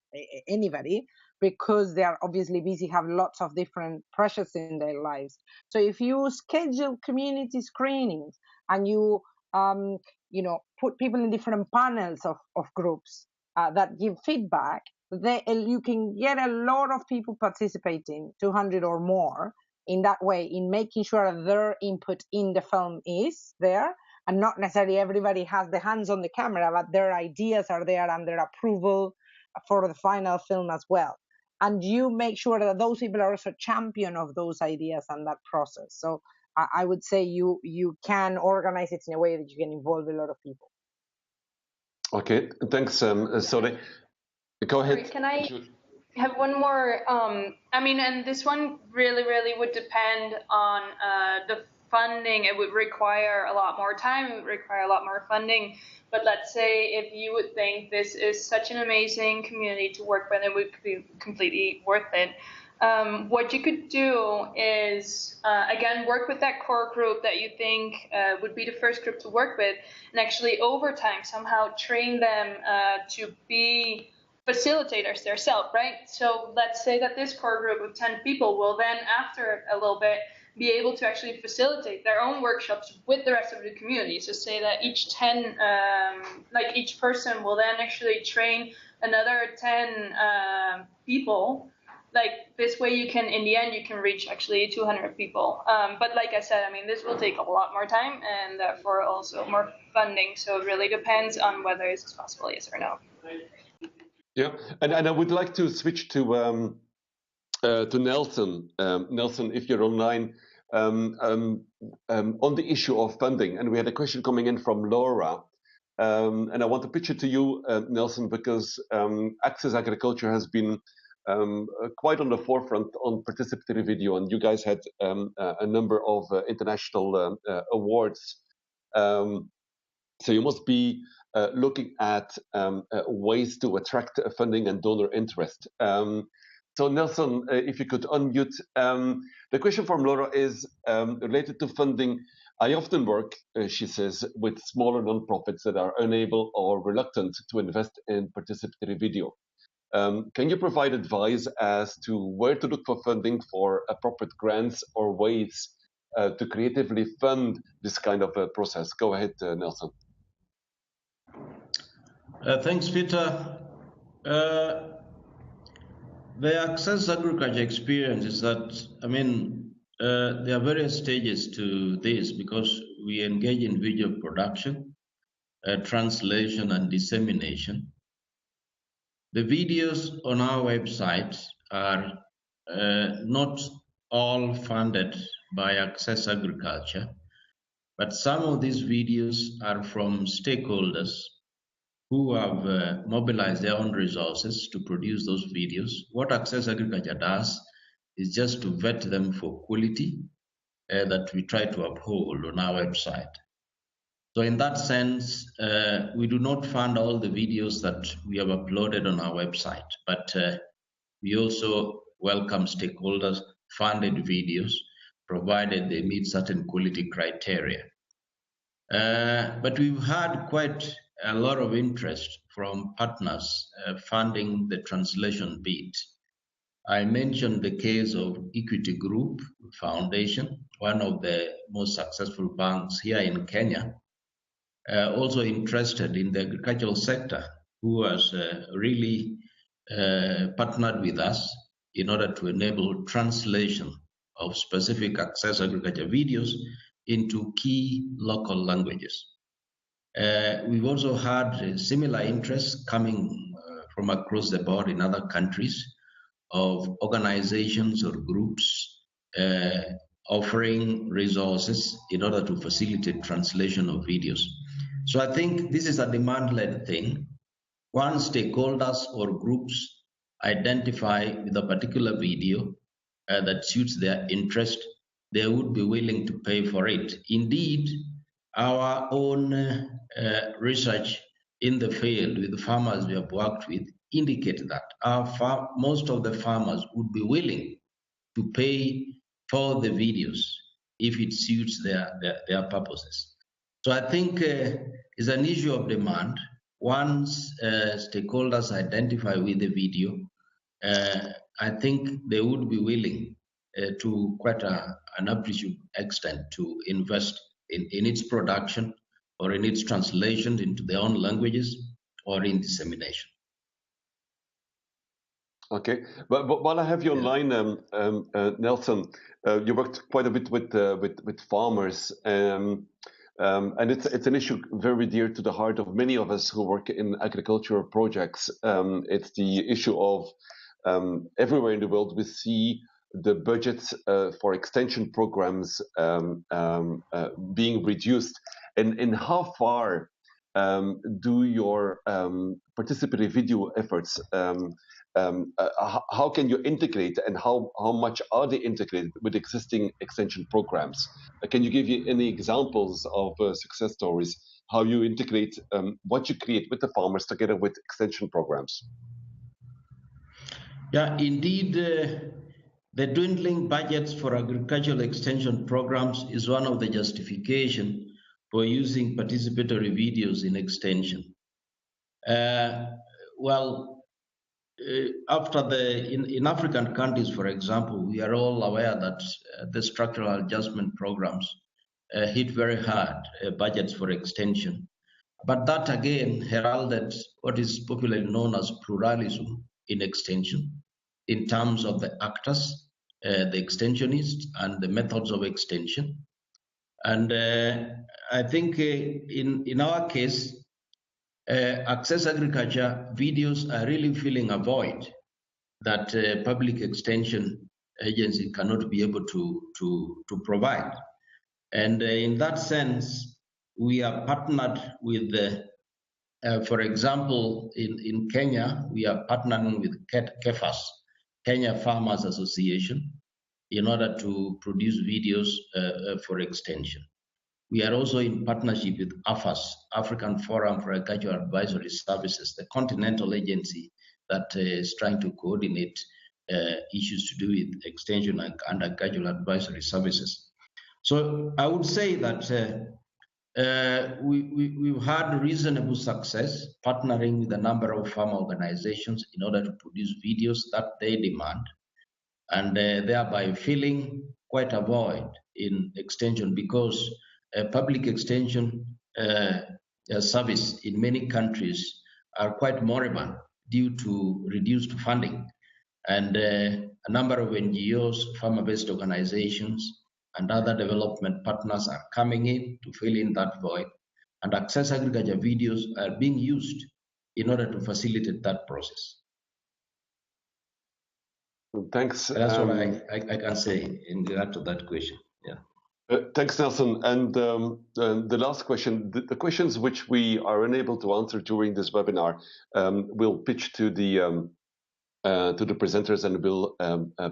anybody, because they are obviously busy, have lots of different pressures in their lives. So if you schedule community screenings and you put people in different panels of groups that give feedback, you can get a lot of people participating, 200 or more, in that way, in making sure their input in the film is there, and not necessarily everybody has the hands on the camera, but their ideas are there and their approval for the final film as well. And you make sure that those people are also champion of those ideas and that process. So I would say you can organize it in a way that you can involve a lot of people. Okay, thanks, Sole. Go ahead. Sorry, can I have one more? And this one really would depend on the funding. It would require a lot more time. It would require a lot more funding. But let's say if you would think this is such an amazing community to work with, it would be completely worth it. What you could do is, again, work with that core group that you think would be the first group to work with, and actually over time somehow train them to be facilitators themselves, right? So let's say that this core group of 10 people will then, after a little bit, be able to actually facilitate their own workshops with the rest of the community. So say that each person will then actually train another 10 people. Like this way you can, in the end, you can reach actually 200 people. But like I said, this will take a lot more time and therefore also more funding. So it really depends on whether it's possible, yes or no. Yeah, and I would like to switch to Nelson. Nelson, if you're online, on the issue of funding, and we had a question coming in from Laura, and I want to pitch it to you, Nelson, because Access Agriculture has been quite on the forefront on participatory video, and you guys had a number of international awards. So you must be looking at ways to attract funding and donor interest. So Nelson, if you could unmute. The question from Laura is related to funding. I often work, she says, with smaller nonprofits that are unable or reluctant to invest in participatory video. Can you provide advice as to where to look for funding for appropriate grants or ways to creatively fund this kind of a process? Go ahead, Nelson. Thanks, Peter. The access agriculture experience is that, there are various stages to this because we engage in video production, translation, and dissemination. The videos on our website are not all funded by Access Agriculture, but some of these videos are from stakeholders who have mobilized their own resources to produce those videos. What Access Agriculture does is just to vet them for quality that we try to uphold on our website. So in that sense, we do not fund all the videos that we have uploaded on our website, but we also welcome stakeholders funded videos, provided they meet certain quality criteria. But we've had quite a lot of interest from partners funding the translation bit. I mentioned the case of Equity Group Foundation, one of the most successful banks here in Kenya, also interested in the agricultural sector, who has really partnered with us in order to enable translation of specific access agriculture videos into key local languages. We've also had similar interests coming from across the board in other countries of organizations or groups offering resources in order to facilitate translation of videos. So I think this is a demand-led thing. Once stakeholders or groups identify with a particular video that suits their interest, they would be willing to pay for it. Indeed, our own research in the field with the farmers we have worked with indicate that most of the farmers would be willing to pay for the videos if it suits their purposes. So I think it's an issue of demand. Once stakeholders identify with the video, I think they would be willing to quite an appreciable extent to invest in its production or in its translation into their own languages or in dissemination. Okay, but while I have you online, Nelson, you worked quite a bit with farmers, and it's an issue very dear to the heart of many of us who work in agricultural projects. It's the issue of everywhere in the world we see the budgets for extension programs being reduced, and how far do your participatory video efforts how can you integrate, and how much are they integrated with existing extension programs? Can you give any examples of success stories, how you integrate what you create with the farmers together with extension programs? Yeah, indeed, the dwindling budgets for agricultural extension programs is one of the justification for using participatory videos in extension. In African countries, for example, we are all aware that the structural adjustment programs hit very hard budgets for extension. But that again heralded what is popularly known as pluralism in extension in terms of the actors, the extensionists, and the methods of extension. And I think in our case, access agriculture videos are really filling a void that public extension agency cannot be able to provide. And in that sense, we are partnered with for example, in Kenya, we are partnering with GFAR, Kenya Farmers Association, in order to produce videos for extension. We are also in partnership with AFAS, African Forum for Agricultural Advisory Services, the continental agency that is trying to coordinate issues to do with extension and agricultural advisory services. So I would say that we've had reasonable success partnering with a number of farm organizations in order to produce videos that they demand, and thereby filling quite a void in extension, because public extension service in many countries are quite moribund due to reduced funding. And a number of NGOs, farmer-based organizations, and other development partners are coming in to fill in that void. And access agriculture videos are being used in order to facilitate that process. Thanks. That's what I can say in regard to that question. Yeah. Thanks, Nelson. And the last question, the questions which we are unable to answer during this webinar, we'll pitch to the presenters and will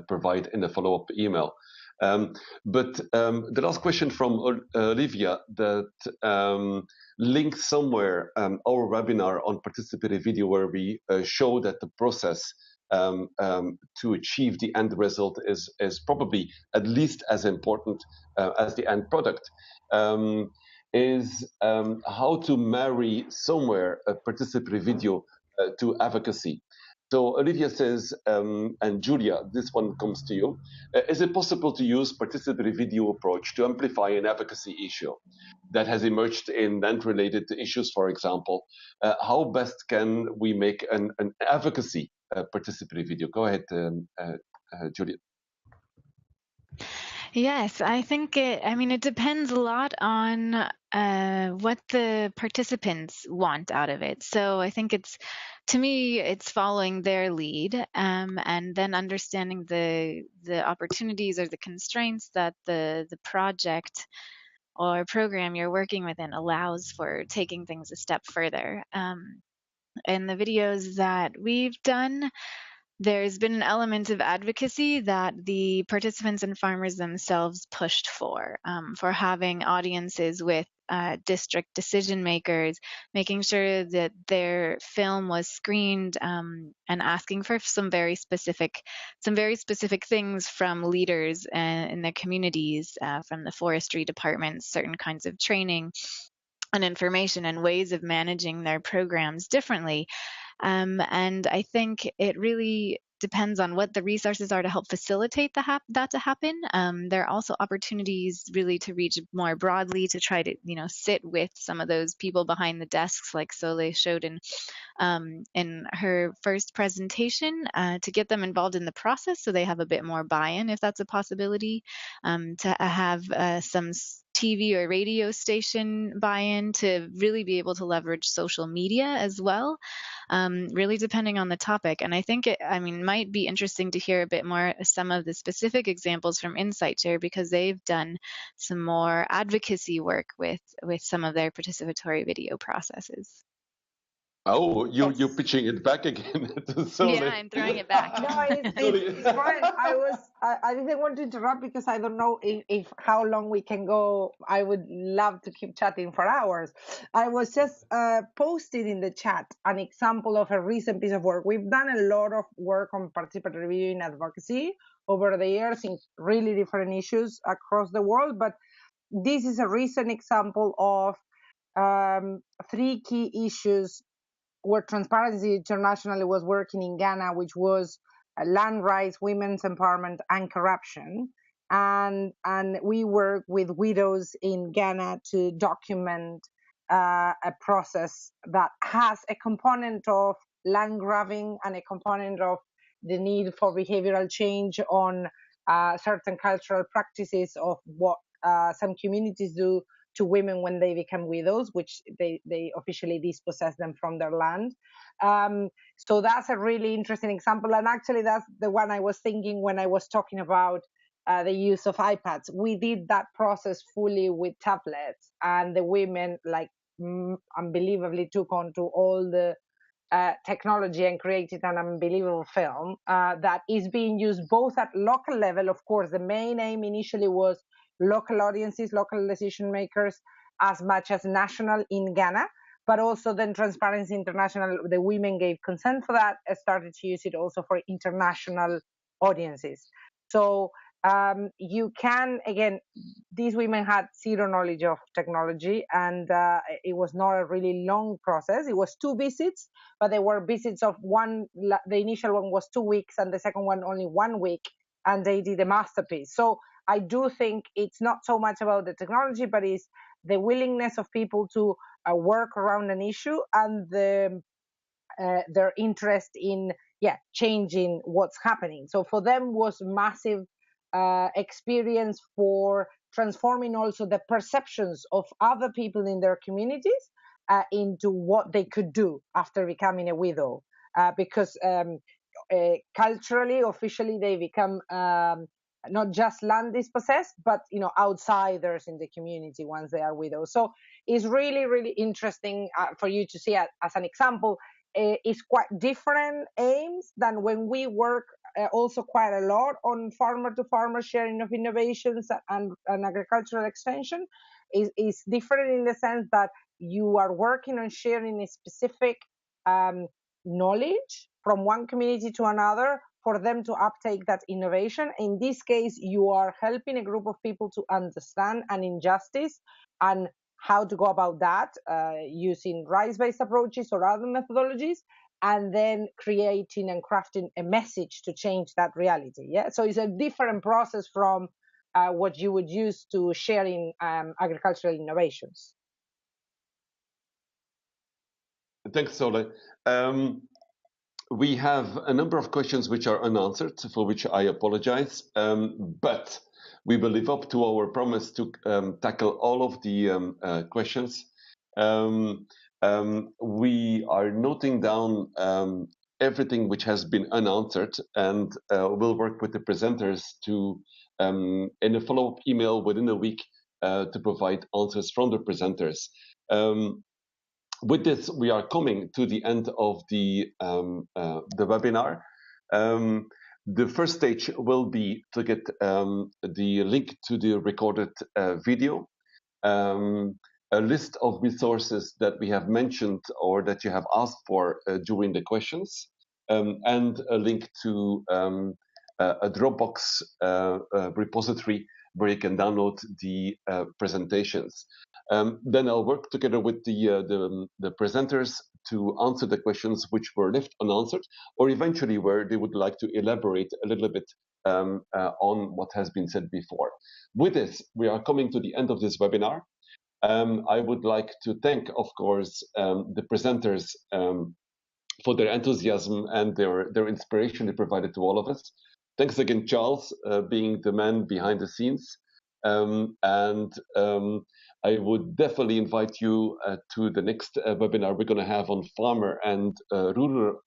provide in a follow-up email. But the last question from Olivia that links somewhere our webinar on participatory video, where we show that the process to achieve the end result is probably at least as important as the end product, is how to marry somewhere a participatory video to advocacy. So Olivia says, and Julia, this one comes to you. Is it possible to use participatory video approach to amplify an advocacy issue that has emerged in land-related issues, for example? How best can we make an advocacy participatory video? Go ahead, Julia. Yes, I think it depends a lot on what the participants want out of it. So I think to me, it's following their lead and then understanding the opportunities or the constraints that the project or program you're working within allows for taking things a step further. In the videos that we've done, there's been an element of advocacy that the participants and farmers themselves pushed for having audiences with district decision makers, making sure that their film was screened and asking for some very specific things from leaders in their communities, from the forestry departments, certain kinds of training and information and ways of managing their programs differently. And I think it really depends on what the resources are to help facilitate that to happen. There are also opportunities really to reach more broadly, to try to sit with some of those people behind the desks, like Sole showed in her first presentation, to get them involved in the process so they have a bit more buy-in, if that's a possibility, to have some TV or radio station buy-in, to really be able to leverage social media as well, really depending on the topic. And I think it might be interesting to hear a bit more some of the specific examples from InsightShare, because they've done some more advocacy work with some of their participatory video processes. Oh, you're pitching it back again. Yeah, I'm throwing it back. No, it's fine. I didn't want to interrupt because I don't know if how long we can go. I would love to keep chatting for hours. I was just posting in the chat an example of a recent piece of work. We've done a lot of work on participatory video in advocacy over the years in really different issues across the world, but this is a recent example of 3 key issues where Transparency International was working in Ghana, which was land rights, women's empowerment, and corruption. And we work with widows in Ghana to document a process that has a component of land grabbing and a component of the need for behavioral change on certain cultural practices of what some communities do to women when they become widows, which they officially dispossess them from their land. So that's a really interesting example. And actually, that's the one I was thinking when I was talking about the use of iPads. We did that process fully with tablets, and the women unbelievably took on to all the technology and created an unbelievable film that is being used both at local level. Of course, the main aim initially was local audiences, local decision makers, as much as national in Ghana, but also then Transparency International, the women gave consent for that, started to use it also for international audiences. So you can, again, these women had zero knowledge of technology, and it was not a really long process. It was 2 visits, but they were visits of one. The initial one was 2 weeks, and the second one only 1 week, and they did a masterpiece. So I do think it's not so much about the technology, but it's the willingness of people to work around an issue and the their interest in changing what's happening. So for them was massive experience for transforming also the perceptions of other people in their communities into what they could do after becoming a widow, because culturally, officially, they become not just land dispossessed, but outsiders in the community once they are widows. So it's really, really interesting for you to see as an example. It's quite different aims than when we work also quite a lot on farmer-to-farmer sharing of innovations and agricultural extension. Is different in the sense that you are working on sharing a specific knowledge from one community to another for them to uptake that innovation. In this case, you are helping a group of people to understand an injustice and how to go about that using rice-based approaches or other methodologies, and then creating and crafting a message to change that reality. Yeah, so it's a different process from what you would use to sharing agricultural innovations. Thanks, Sole. We have a number of questions which are unanswered, for which I apologize, but we will live up to our promise to tackle all of the questions. We are noting down everything which has been unanswered, and we'll work with the presenters to, in a follow-up email within a week, to provide answers from the presenters. With this, we are coming to the end of the webinar. The first stage will be to get the link to the recorded video, a list of resources that we have mentioned or that you have asked for during the questions, and a link to a Dropbox repository where you can download the presentations. Then I'll work together with the presenters to answer the questions which were left unanswered, or eventually where they would like to elaborate a little bit on what has been said before. With this, we are coming to the end of this webinar. I would like to thank, of course, the presenters for their enthusiasm and their inspiration they provided to all of us. Thanks again, Charles, being the man behind the scenes. I would definitely invite you to the next webinar we're going to have on farmer and rural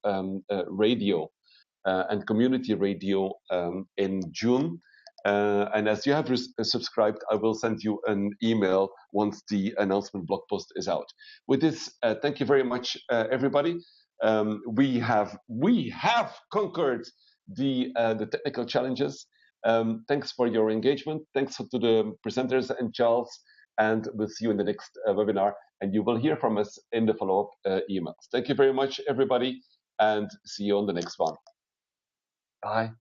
radio and community radio in June. And as you have subscribed, I will send you an email once the announcement blog post is out. With this, thank you very much, everybody. We have conquered the technical challenges. Thanks for your engagement. Thanks to the presenters and Charles, and we'll see you in the next webinar. And you will hear from us in the follow-up emails. Thank you very much, everybody, and see you on the next one. Bye.